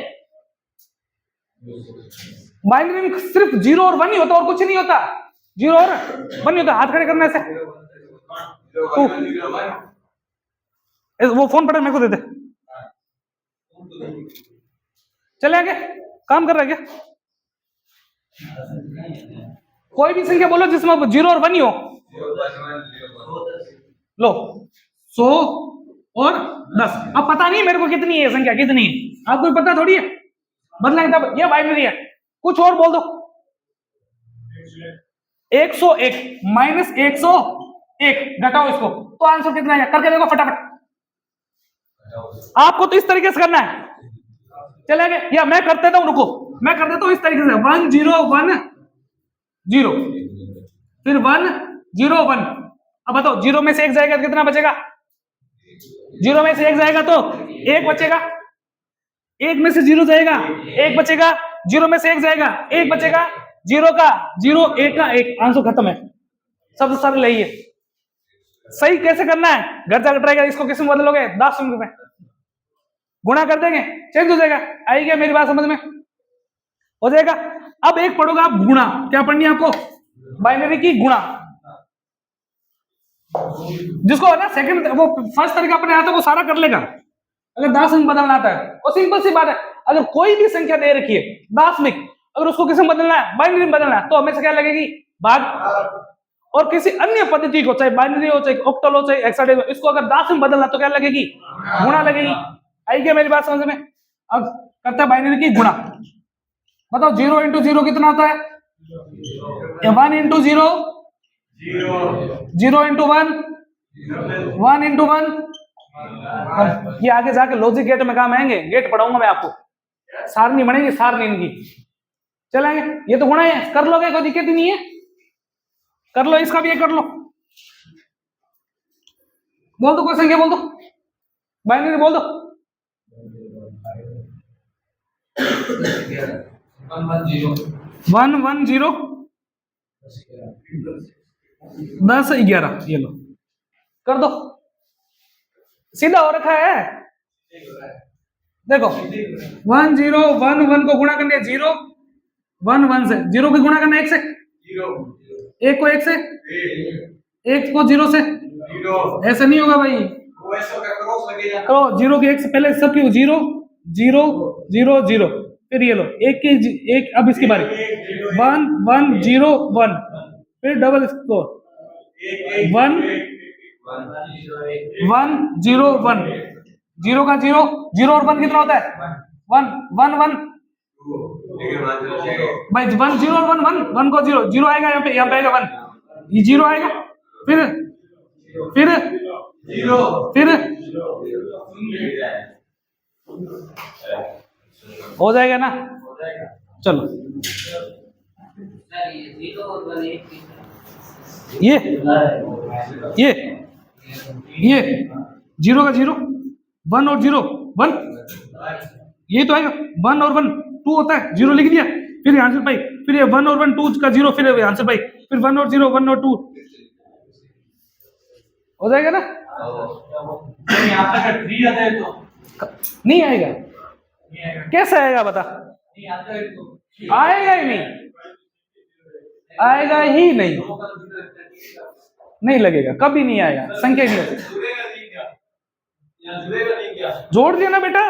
बाइनरी में सिर्फ 0 और 1 ही होता, और कुछ नहीं होता, 0 और 1 नहीं होता, हाथ खड़े करने से वो फोन पकड़ मेरे को दे दे, चले आगे, काम कर रहा है क्या, कोई भी संख्या बोलो जिसमें 0 और 1 ही हो, लो 100 और 10, अब पता नहीं मेरे को कितनी है संख्या, कितनी है आपको पता थोड़ी है, बदलेंगे तब, ये बाइनरी है, कुछ और बोल दो, 101 माइनस 101 घटाओ इसको, तो आंसर कितना है करके देखो फटाफट। आपको तो इस तरीके से करना है, चलेगा? या मैं कर देता हूं, रुको मैं कर देता हूं इस तरीके से, 1 0 1 0 फिर 1 0 1। अब बताओ 0 में से 1 जाएगा तो कितना बचेगा? 0 में से 1 जाएगा तो 1 बचेगा, 1 में से 0 जाएगा 1 बचेगा, 0 में से 1 जाएगा 1 बचेगा, 0 का 0 1 का 1, आंसर खत्म है। सबसे सरल है ये। सही कैसे करना है घर जाकर ट्राई कर। इसको किस में बदलोगे? 10 में गुणा कर देंगे, चेंज हो जाएगा। आई क्या मेरी बात समझ में? हो जाएगा। अब एक पढ़ोगे आप गुणा, क्या पढ़नी है आपको? बाइनरी की गुणा। जिसको है ना सेकंड वो फर्स्ट तरीका अपने आता है वो सारा कर लेगा। अगर दार्शनिक बदलना आता है और सिंपल सी बात है, अगर कोई भी संख्या दे रखी है दार्शनिक, अगर उसको किस में बदलना है? बाइनरी में बदलना है, तो हमेशा क्या लगेगी? भाग। और किसी अन्य पद्धति को, चाहे बाइनरी हो, चाहे ऑक्टल हो, चाहे हेक्साडेसिमल, इसको अगर 10 में बदलना तो क्या लगेगी? गुणा लगेगी। आई क्या मेरी बात समझ में? अब करते हैं बाइनरी की गुणा। बताओ 0 इंटू 0 कितना होता है? 1 इंटू 0 0 इंटू 1 1 इंटू 1। ये आगे जाके लॉजिक गेट में काम आएंगे, गेट पढ़ाऊंगा मैं आपको, सारणी बनेगी सारणी इनकी चलेंगे। ये तो गुणा है, कर लोगे, कोई दिक्कत ही नहीं है, कर लो। इसका भी ये कर लो। बोल दो कोई संख्या, बोल दो बाइनरी, बोल दो। 1 1 0 10 11, ये लो कर दो, सीधा हो रखा है। देखो 1 0 1 1 को गुणा करने 0 1 1 से, 0 को गुणा करना 1 से, 1 को 1 से, 1 को 0 से, ऐसा नहीं होगा भाई। करो 0 के 1 से पहले सब क्यों 0 0 0 0, फिर ये लो 1 के 1, अब इसकी बारी 1 1 0 1, फिर डबल स्कोर 1 1 0 1, 0 का 0 0 और 1 कितना होता है? 1 1 1 भाई 1 0 और 1 1 1 को 0 0 आएगा, यहाँ पे आएगा 1, ये 0 आएगा, फिर 0 हो जाएगा ना? चलो ये 0 का 0 1 और 0 1, ये तो आएगा 1 और 1 2 होता है, 0 लिख दिया, फिर आंसर पाई, फिर ये 1 और 1 2 का 0, फिर आंसर पाई, फिर 1 और 0 1 और 2 हो जाएगा ना? यहाँ तक 3 आता है तो नहीं आएगा। कैसे आएगा बता? आएगा ही नहीं, आएगा ही नहीं, नहीं लगेगा, कभी नहीं आएगा, संख्या नहीं होती। जोड़ दिया ना बेटा,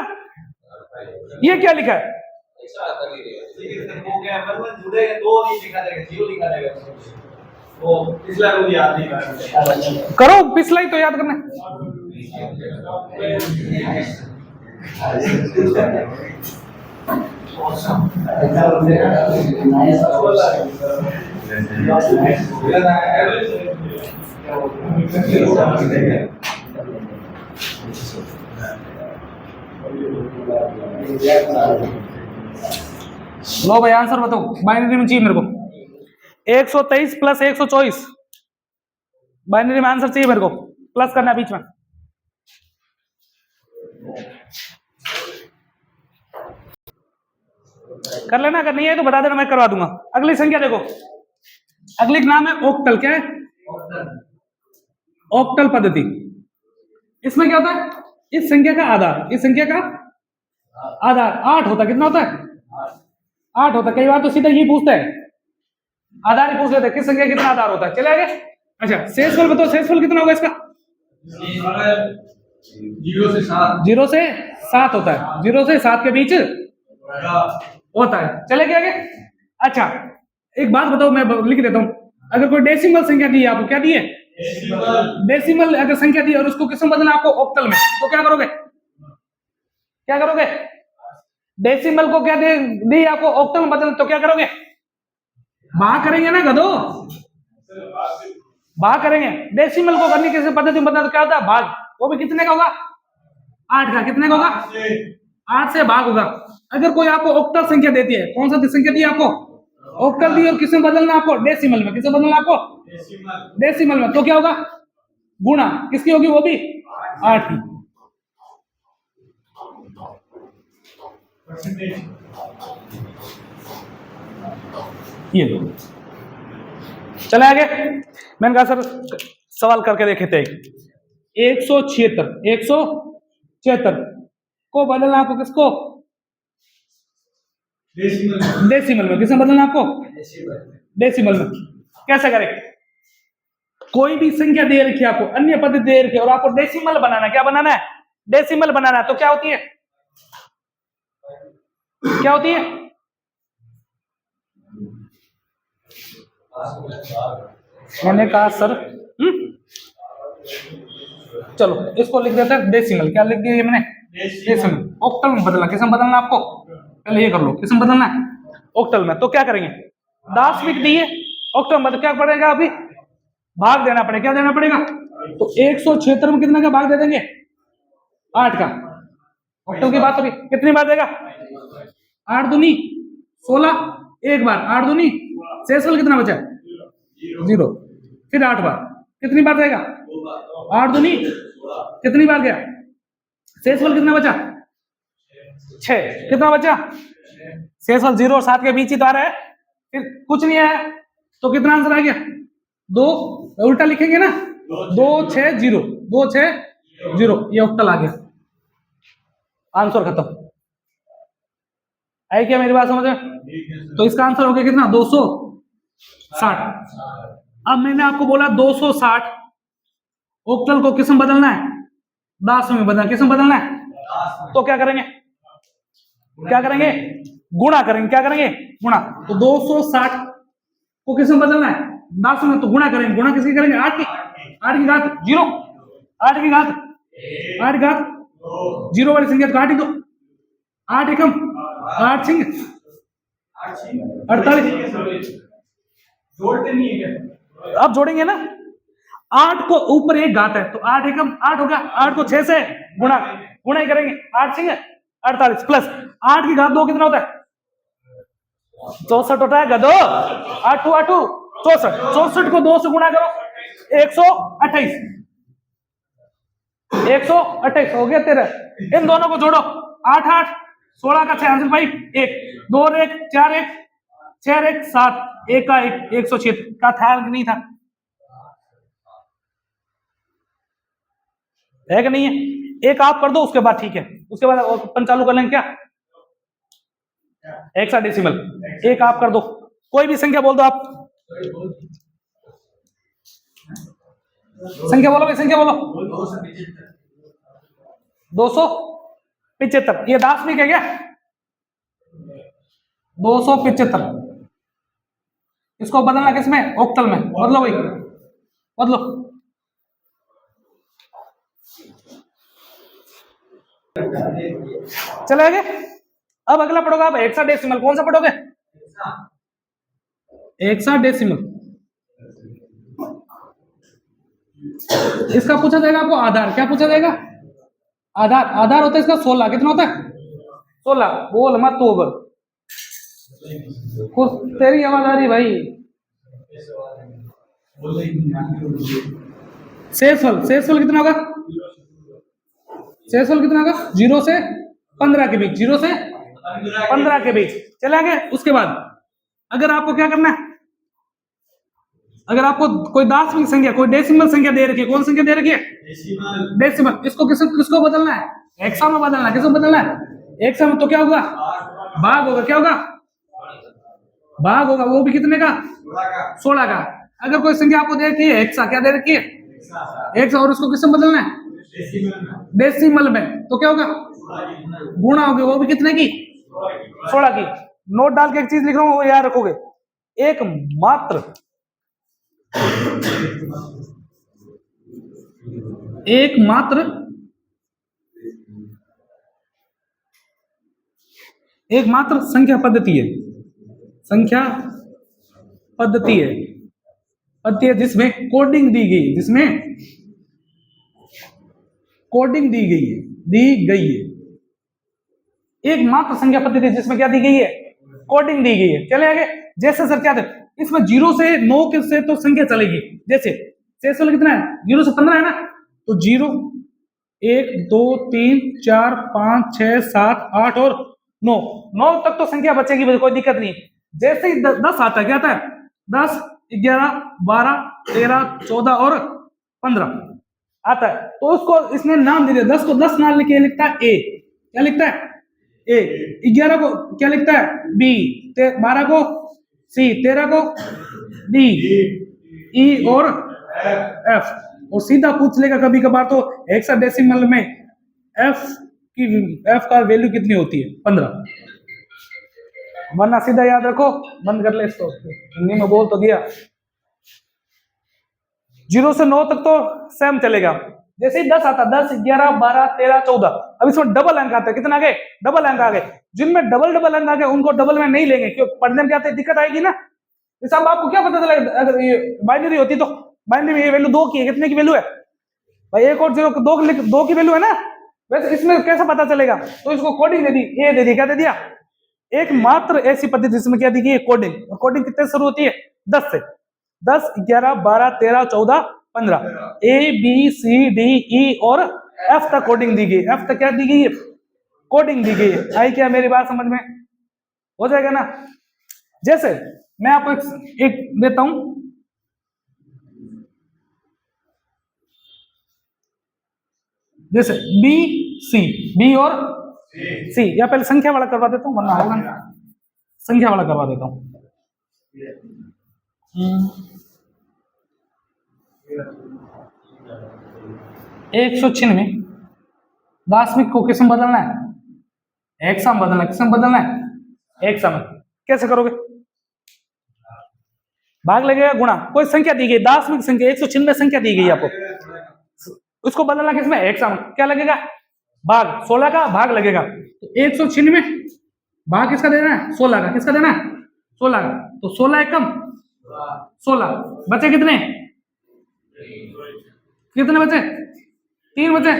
ये क्या लिखा है? करो पिछला ही तो याद करना। लो भाई आंसर बताओ, बाइनरी में चाहिए मेरे को 123 प्लस 124, बाइनरी में आंसर चाहिए मेरे को, प्लस करना है बीच में। कर लेना, अगर नहीं है तो बता देना, मैं करवा दूंगा। अगली संख्या देखो, अगली का नाम है ऑक्टल। क्या है? ऑक्टल पद्धति। इसमें क्या होता है? इस संख्या का आधार, इस संख्या का आधार 8 होता है। कितना होता है? 8 होता है। कई बार तो सीधा ये पूछता है, आधार ही पूछ लेते हैं, किस संख्या कितना आधार होता है। चले आगे। अच्छा शेषफल बताओ, शेषफल कितना होगा इसका? 0 से 7 होता है, 0 से 7 के बीच होता है। चले आगे। अच्छा एक बात बताओ, मैं लिख देता हूं, अगर कोई डेसिमल संख्या दी है आपको, क्या दी है? डेसिमल अगर संख्या दी है और उसको किसमें बदलना आपको? ऑक्टल में, तो क्या करोगे? क्या करोगे? डेसिमल को क्या दी आपको? ऑक्टल में बदलना, तो क्या करोगे? भाग करेंगे ना गधो, भाग करेंगे। डेसिमल को करने की पद्धति बता तो क्या होता है, भाग। वो भी कितने का होगा, 8 का। कितने का होगा, 8 से भाग होगा। अगर कोई आपको ऑक्टल संख्या देती है, कौन सा संख्या दी आपको, ऑक्टल दी, और किसमें बदलना आपको, डेसिमल में। किसमें बदलना आपको, डेसिमल में। तो क्या होगा, गुणा किसकी होगी, वो भी 8 की। ये लो, चले आगे। मैंने कहा सर सवाल करके देखे थे। 176 को बदलना आपको, किसको, डेसिमल में। किसमें बदलना आपको, डेसिमल में। कैसे करें, कोई भी संख्या दे रखी है आपको, अन्य पद्धति दे रखी है, और आपको डेसिमल बनाना है। क्या बनाना है, डेसिमल बनाना है। तो क्या होती है, क्या होती है, मैंने कहा सर चलो इसको लिख देते हैं डेसिमल। क्या लिख दिया मैंने, डेसिमल। ऑक्टल में बदलना, किसमें बदलना आपको, पहले ये कर लो, किसमें बदलना है, ऑक्टल में। तो क्या करेंगे, दासविक दिए, ऑक्टल में, तो क्या पड़ेगा, अभी भाग देना पड़ेगा। क्या देना पड़ेगा, तो 176 में कितना का भाग दे देंगे, 8 का। ऑक्टल की बात होगी, कितनी बार देगा, 8 दूनी 16, एक बार 8 दूनी, शेषफल कितना बचा, 0। फिर 8 बार, कितनी बार देगा, 8 दूनी कितनी बार गया, शेषफल कितना बचा, 6। कितना बचा, शेषफल 0 और 7 के बीच ही तो आ रहा है, फिर कुछ नहीं आया, तो कितना आंसर आ गया, 2। उल्टा लिखेंगे ना, 2 6 0, 2 6 0, ये ऑक्टल आ गया, आंसर खत्म। है क्या मेरी बात समझ में, तो इसका आंसर हो गया कितना, 260। अब मैंने आपको बोला 260 ऑक्टल को किसमें बदलना है, दास में बदलना। किसमें बदलना है, तो क्या करेंगे, क्या करेंगे, गुणा करेंगे। क्या करेंगे, गुणा। तो 260 को किसमें बदलना है, दास में, तो गुणा करेंगे। गुणा किसकी करेंगे, 8 की, 8 की घात 0, 8 की घात 8 की घात 0 वाली संख्या काट ही दो, 8 एकम 8 सिंह 48। जोड़ते नहीं है क्या, अब जोड़ेंगे ना, 8 को ऊपर एक घात है, तो 8 एकम 8 होगा, 8 को 6 से गुणा, गुणा ही करेंगे, 8 सिंह 48 प्लस 8 की घात 2 कितना होता है, 64 होता है गधो। 8 8 64, 64 को 2 से गुणा करो, 128, 128 हो गया तेरा। इन दोनों को जोड़ो, 8 8 16 का 6 आंसर भाई 1 2 1 4 1 6 1 7 1 का 1 106 का था कि नहीं था, है कि नहीं है, एक आप कर दो उसके बाद ठीक है, उसके बाद अपन चालू कर लेंगे क्या, हेक्साडेसिमल। एक आप कर दो, कोई भी संख्या बोल दो आप, संख्या बोलो भाई, संख्या बोलो। 275, ये दासविक है क्या, 275। इसको बदलना किसमें, ऑक्टल में। बदलो भाई, बदलो। चले आगे। अब अगला पढ़ोगे आप हेक्साडेसिमल। कौन सा पढ़ोगे, हेक्साडेसिमल। इसका पूछा जाएगा आपको आधार। क्या पूछा जाएगा, आधार। आधार होता है इसका 16। कितना होता है, 16। बोल मत तू, कुछ तेरी आवाज आ रही भाई। शेषफल, शेषफल कितना होगा, शेषफल कितना होगा, 0 से 15 के बीच, 0 से 15 के बीच। चले आगे। उसके बाद अगर आपको क्या करना है, अगर आपको कोई दासविक संख्या, कोई डेसिमल संख्या दे रखी है, कौन संख्या दे रखी है, डेसिमल, इसको किसको बदलना है, हेक्सा में बदलना है। किसको बदलना है, हेक्सा में। तो क्या होगा, भाग होगा। क्या होगा, भाग होगा, वो भी कितने का, 16 का। अगर कोई संख्या आपको दे रखी है हेक्सा, क्या दे रखी है, हेक्सा, और उसको किसमें बदलना है, डेसिमल में, तो क्या होगा, गुणा होगी, वो भी कितने की, 16 की। नोट डाल के एक चीज लिख रहा हूं, वो याद रखोगे, एक मात्र, एक मात्र, एक मात्र संख्या पद्धति है, संख्या पद्धति है, पद्धति है जिसमें कोडिंग दी गई, जिसमें कोडिंग दी गई है। एकमात्र संख्या पद्धति जिसमें क्या दी गई है, कोडिंग दी गई है। चले आगे, जैसे सर क्या थे इसमें 0 से 9 से तो संख्या चलेगी, जैसे 6 से कितना है 0 से 15 है ना, तो 0 1 2 3 4 5 6 7 8 और 9 तक तो संख्या बचेगी, कोई दिक्कत नहीं। जैसे ही 10 आता है, क्या आता है 10 11 12 13 14 और 15 आता है, तो उसको इसने नाम दे दिया। 10 को 10 नाम लिखे लिखता है ए, क्या लिखता है ए। 11 को क्या लिखता है बी, 12 को सी, 13 को डी, ई और एफ। और सीधा पूछ लेगा कभी कभार तो हेक्साडेसिमल में एफ का वैल्यू कितनी होती है 15, वरना सीधा याद रखो, बंद कर ले इसको, हिंदी में बोल तो दिया। 0 से 9 तक तो सेम चलेगा। जैसे ही 10 आता, 10 11 12 13 14, अब इसमें डबल अंक आता है, कितना आ गए डबल अंक आ गए। जिनमें डबल अंक आ गए उनको डबल में नहीं लेंगे, क्यों पढ़ने में क्या दिक्कत आएगी ना। जैसे अब आपको क्या पता चलेगा, अगर ये बाइनरी होती तो बाइनरी में ये वैल्यू 2 की है, कितने की वैल्यू है भाई, 1 और 0 2 की वैल्यू है ना। वैसे इसमें कैसे पता चलेगा, तो इसको कोडिंग दे दी, ए दे दी, क्या दे दिया, एकमात्र ऐसी पद्धति जिसमें क्या दी गई है कोडिंग। और कोडिंग कितने शुरू होती है 10 से, 10 11 12 13 14 15, A B C D E और एफ तक कोडिंग दी गई। एफ तक क्या दी गई है कोडिंग दी गई है। आई क्या मेरी बात समझ में, हो जाएगा ना। जैसे मैं आपको एक देता हूं, जैसे बी सी, बी और सी, या पहले संख्या वाला करवा देता हूं, वरना होगा ना, संख्या वाला करवा देता हूं। 196 दाशमिक को किसमें बदलना है, हेक्सा में बदलना है। किसमें बदलना है, हेक्सा में। कैसे करोगे, भाग लगेगा गुणा, कोई संख्या दी गई दाशमिक संख्या 196 संख्या दी गई आपको, उसको बदलना किसमें हेक्सा में। क्या लगेगा भाग, 16 का भाग लगेगा, तो 196 भाग किसका देना है 16 का, किसका देना है 16 का, तो 16 एकम 16 बचे कितने, कितने बचे 3 बचे,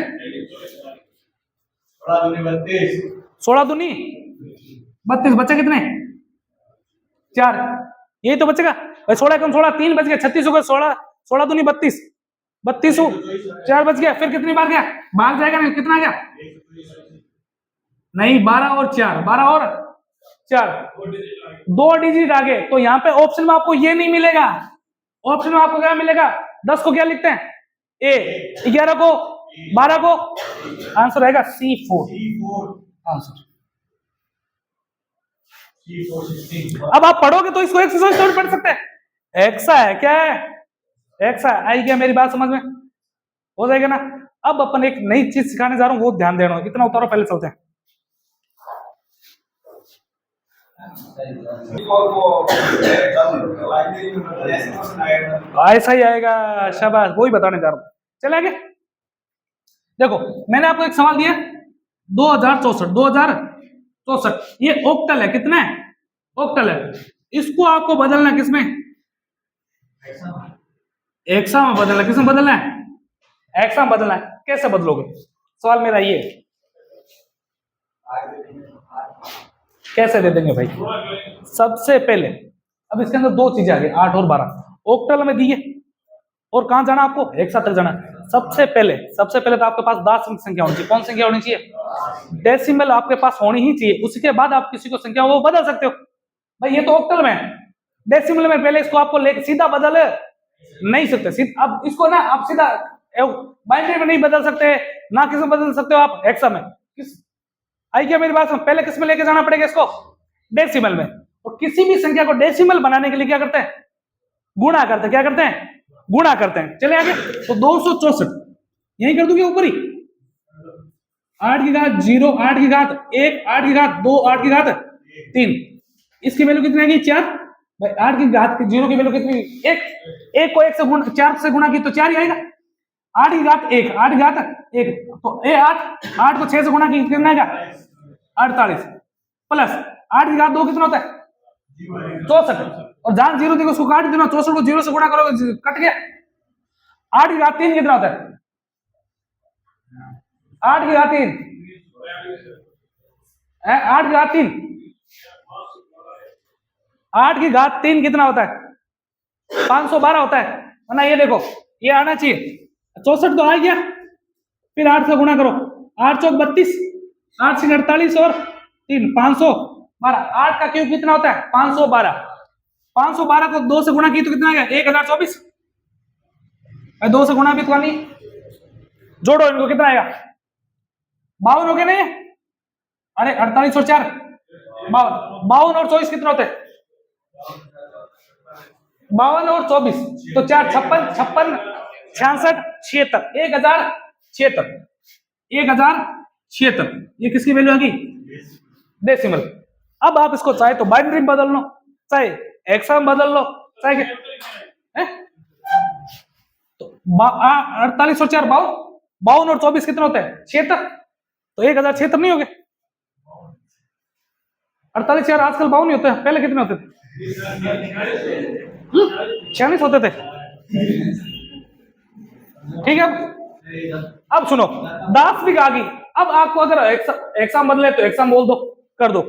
16 दूनी 32 बचे कितने 4, यही तो बचेगा भाई। 16 कम 16 3 बच गया, 36 हो गया, 16 दूनी 32, 32 4 बच गया, फिर कितनी बार गया भाग जाएगा नहीं, कितना आ गया नहीं 12 और 4, 12 और 4 2 डिजिट आगे। तो यहाँ पे ऑप्शन में आपको ये नहीं मिलेगा, ऑप्शन में आपको क्या मिलेगा 10 को क्या लिखते हैं ए, 11 को 12 को, आंसर आएगा C4 आंसर। अब आप पढ़ोगे तो इसको एक्सरसाइज पढ़ सकते हैं, हेक्सा है, क्या है हेक्सा है। आई क्या मेरी बात समझ में, हो जाएगा ना। अब अपन एक नई चीज सिखाने जा रहा हूं, वो ध्यान देना, इतना उतारो पहले चलते हैं। ऐसा ही आएगा, शाबाश, वही बताने जा रहा हूं। चले आगे, देखो मैंने आपको एक सवाल दिया 2064 ये ऑक्टल है, कितना है ऑक्टल है, इसको आपको बदलना है किसमें हेक्सा में बदलना। किसमें बदलना है हेक्सा में बदलना है। कैसे बदलोगे, सवाल मेरा ये कैसे दे देंगे भाई। सबसे पहले अब इसके अंदर 2 चीजें आ गई 8 और 12, ऑक्टल में दिए और कहां जाना आपको हेक्सा तक जाना। सबसे पहले तो आपके पास दाशमिक संख्या होनी चाहिए। कौन संख्या होनी चाहिए, डेसिमल आपके पास होनी ही चाहिए। उसके बाद आप किसी को संख्या वो बदल सकते हो। भाई ये तो ऑक्टल में, डेसिमल में पहले इसको आपको लेके सीधा बदल नहीं सकते। अब इसको ना आप सीधा बाइनरी में नहीं बदल सकते, ना किस में बदल सकते हो आप हेक्सा में। आई क्या मेरी बात में, पहले किस में लेके जाना पड़ेगा इसको डेसिमल में। और किसी भी संख्या को डेसिमल बनाने के लिए क्या करते हैं गुणा करते हैं। क्या करते हैं गुणा करते हैं। चले आगे, तो 264 यही कर दूंगे ऊपर ही, 8 की घात 0, 8 की घात 1, 8 की घात 2, 8 की घात 3, इसकी वैल्यू कितनी आएगी 4। भाई 8 की घात 0 की वैल्यू कितनी 1, 1 को 1 से गुणा 4 से गुणा की तो 4 ही आएगा। 8 की घात 1, 8 की घात 1 तो 8 को 6 से गुणा की कितना आएगा 48 प्लस 8 की घात 2 कितना होता है 64 और जहां जीरो देखो उसको काट देना, 64 को जीरो से गुणा करोगे कट गया। 8 की घात 3 कितना होता है? 8 की घात 3 8 की घात 3 8 की घात 3 कितना होता है? 512 होता है ना। ये देखो ये आना चाहिए, 64 तो आ गया, फिर 8 से गुणा करो, 8 चौक 32, 8 से 48 और 3 512। 8 का क्यूब कितना होता है? 512। 512 को 2 से गुणा की तो कितना आ गया? 1024। 2 से गुणा भी तो नहीं, जोड़ो इनको, कितना आएगा? 52 हो गया नहीं? अरे 48 और 4 52, 52 और 24 कितना होते हैं? 52 और 24 तो 4 56 56 66 76 1076 1076। ये किसकी वैल्यू आ गई? डेसिमल। अब आप इसको चाहे तो बाइनरी में बदल लो, चाहे हेक्सा में बदल लो, चाहे तो 48 और 4 52, 52 और 24 कितना होता है? 76। तो 1076 नहीं हो गए? 48 4 आजकल 52 नहीं होते हैं, पहले कितने होते थे? 46 होते थे। ठीक है, अब सुनो, 10 भी आ गई। अब आपको अगर एक्साम बदले तो एक्साम बोल दो, कर दो।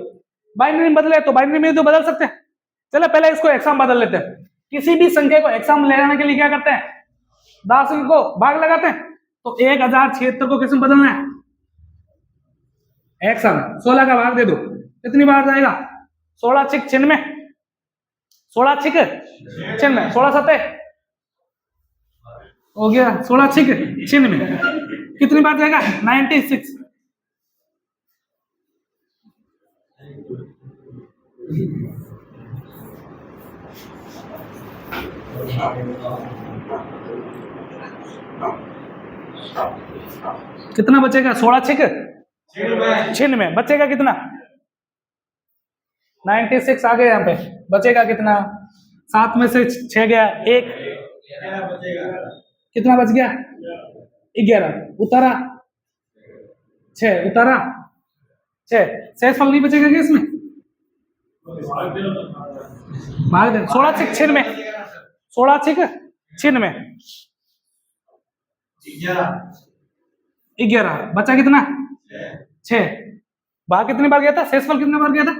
बाइनरी में बदले तो बाइनरी में तो बदल सकते हैं। चलो पहले इसको एक्साम बदल लेते हैं। किसी भी संख्या को एक्साम ले जाने के लिए क्या करते हैं? 10 को भाग लगाते हैं। तो 1076 को किसमें बदलना है? एक्साम। 16 का भाग दे दो, कितनी बार जाएगा? 16 छिक 96, 16 छिक 96, 16 7 हो गया, 16 छिक 96 कितनी बार जाएगा? 96। कितना बचेगा? 16 छिक 96 बचेगा कितना? 96 आ गया यहाँ पे, बचेगा कितना? 7 में से 6 गया, 1 कितना बच गया? 11 उतारा, 6 उतारा 6, शेषफल नहीं बचेगा क्या इसमें? भाग दे। 16 छिक 96, 16 छिक 96 11 बचा कितना? 6। भाग कितनी बार गया था? शेषफल कितने बार गया था?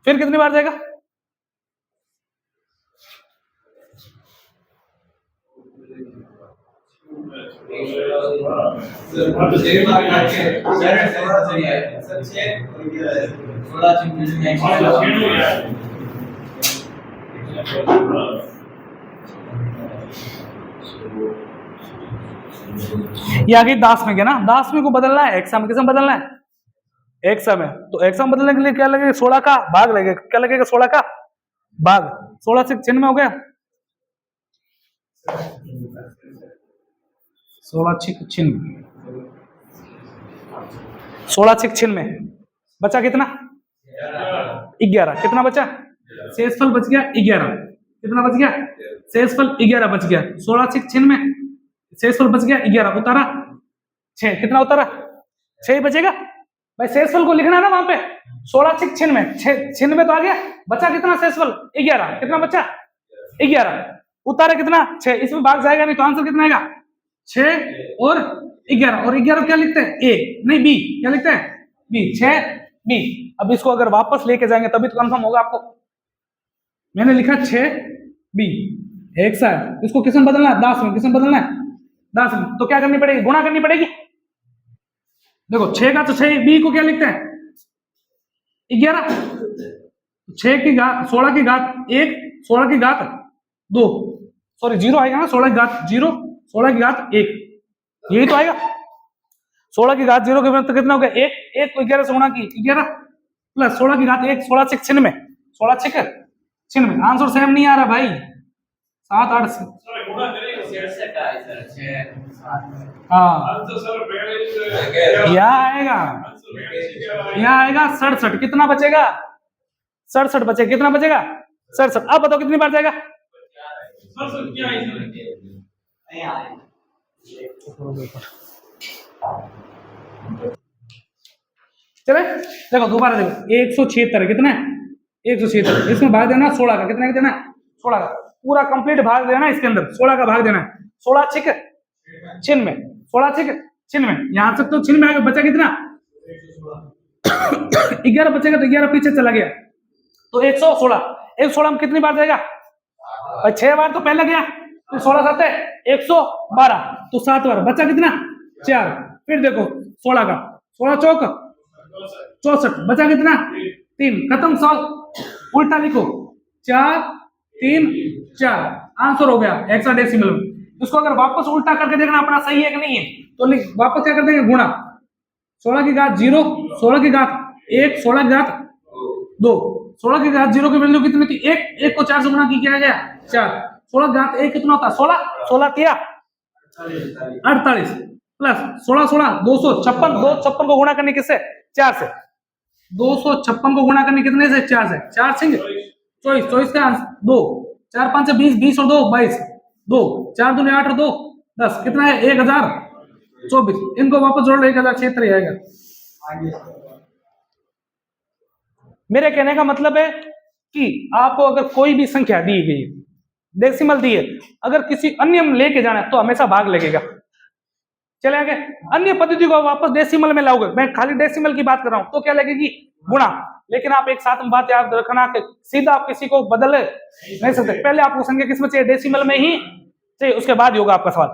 फिर कितनी बार जाएगा? ये आगे 10 में गया ना, 10 में को बदलना है एक्सा में, किसमें बदलना है? एक्सा में। तो एक्सा में बदलने के लिए क्या लगेगा? 16 का भाग लगेगा। क्या लगेगा? 16 का भाग। 16 से 96 हो गया, 16 छिक 96, 16 छिक 96 बचा कितना? 11 कितना बचा? शेषफल बच गया 11। कितना बच गया? शेषफल 11 बच गया। 16 छिक 96 शेषफल बच गया 11, उतारा 6, कितना उतारा? 6 बचेगा भाई। शेषफल को लिखना है ना वहां पे, 16 छिक 96 96 तो आ गया, बचा कितना? शेषफल 11, कितना बचा? 11 उतारा कितना? 6। इसमें भाग जाएगा नहीं तो आंसर कितना आएगा? 6 और 11। और 11 क्या लिखते हैं? ए नहीं बी, क्या लिखते हैं? बी। 6 बी। अब इसको अगर वापस लेके जाएंगे तभी तो कंफर्म होगा आपको। मैंने लिखा 6 बी एक साथ, इसको किसमें बदलना है? 10 में। किसमें बदलना है? 10 में। तो क्या करनी पड़ेगी? गुणा करनी पड़ेगी। देखो 6 का तो 6 बी को क्या लिखते हैं? 11। 6 की घात 16 की घात 1, 16 की घात 2, सॉरी 0 आएगा ना, 16 की घात 0, 16 की घात 1, यही तो आएगा। 16 की घात 0 के मतलब कितना हो गया? 1, 1 को 11 से गुणा की 11 प्लस 16 की घात 1, 16 छिक 96, 16 छिक 96। आंसर सेम नहीं आ रहा भाई, 7 8 से। हाँ यहाँ आएगा 67। कितना बचेगा? 67 बचेगा। कितना बचेगा? 67। अब बताओ कितनी बार जाएगा? चले देखो दोबारा देखो, 176 कितना है? 176, इसमें भाग देना 16 का, कितना देना है 16 का, पूरा कंप्लीट भाग देना इसके अंदर, 16 का भाग देना है, 16 छिक 96, 16 छिक 96, यहां तक तो 96 आगे बचा कितना 11 बचेगा, तो 11 पीछे चला गया, तो 116, 116 में कितनी बार जाएगा, 6 बार तो पहले गया, फिर 16 7 112, तो 7 बार बचा कितना 4, फिर देखो 16 का 16 चौक 64, बचा कितना 3, खत्म, सॉल्व, उल्टा लिखो 4 3 4, आंसर हो गया हेक्साडेसिमल में। इसको अगर वापस उल्टा करके देखना अपना सही है कि नहीं है, तो वापस क्या कर देंगे, गुणा 16 की घात 0, 16 की घात 1, 16 की घात 2, 16 की घात 0 की वैल्यू कितनी थी 1, 1 को 4 से गुणा किया गया 4, 16 की घात 1 कितना होता है 16, 16 तिया 48 प्लस 16 16 256, 256 को गुणा करने किससे 4 से, 256 को गुणा करने कितने से 4 से, 4 सिंह 24, 24 का 2, 4 5 से 20, 20 और 2 22, 2 4 दूनी 8 और 2 10, कितना है 1024, इनको वापस जोड़ लो 1076 आएगा। मेरे कहने का मतलब है कि आपको अगर कोई भी संख्या दी गई है, डेसिमल दी है, अगर किसी अन्य में लेके जाना है तो हमेशा भाग लगेगा, चले आगे, अन्य पद्धति को वापस डेसिमल में लाओगे, मैं खाली डेसिमल की बात कर रहा हूं, तो क्या लगेगी गुणा, लेकिन आप एक साथ में बात याद रखना कि सीधा आप किसी को बदल नहीं सकते, पहले आपको संख्या किसमें चाहिए, डेसिमल में ही चाहिए, उसके बाद ही होगा आपका सवाल,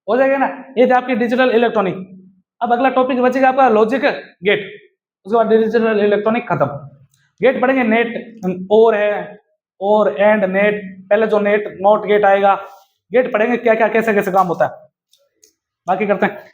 हो जाएगा ना। ये थे आपकी डिजिटल इलेक्ट्रॉनिक। अब अगला टॉपिक बचेगा आपका लॉजिक गेट, उसके बाद डिजिटल इलेक्ट्रॉनिक खत्म। गेट पढ़ेंगे, नेट और है, और एंड नेट, पहले जो नेट नॉट गेट आएगा, गेट पढ़ेंगे क्या क्या कैसे कैसे काम होता है, बाकी करते हैं।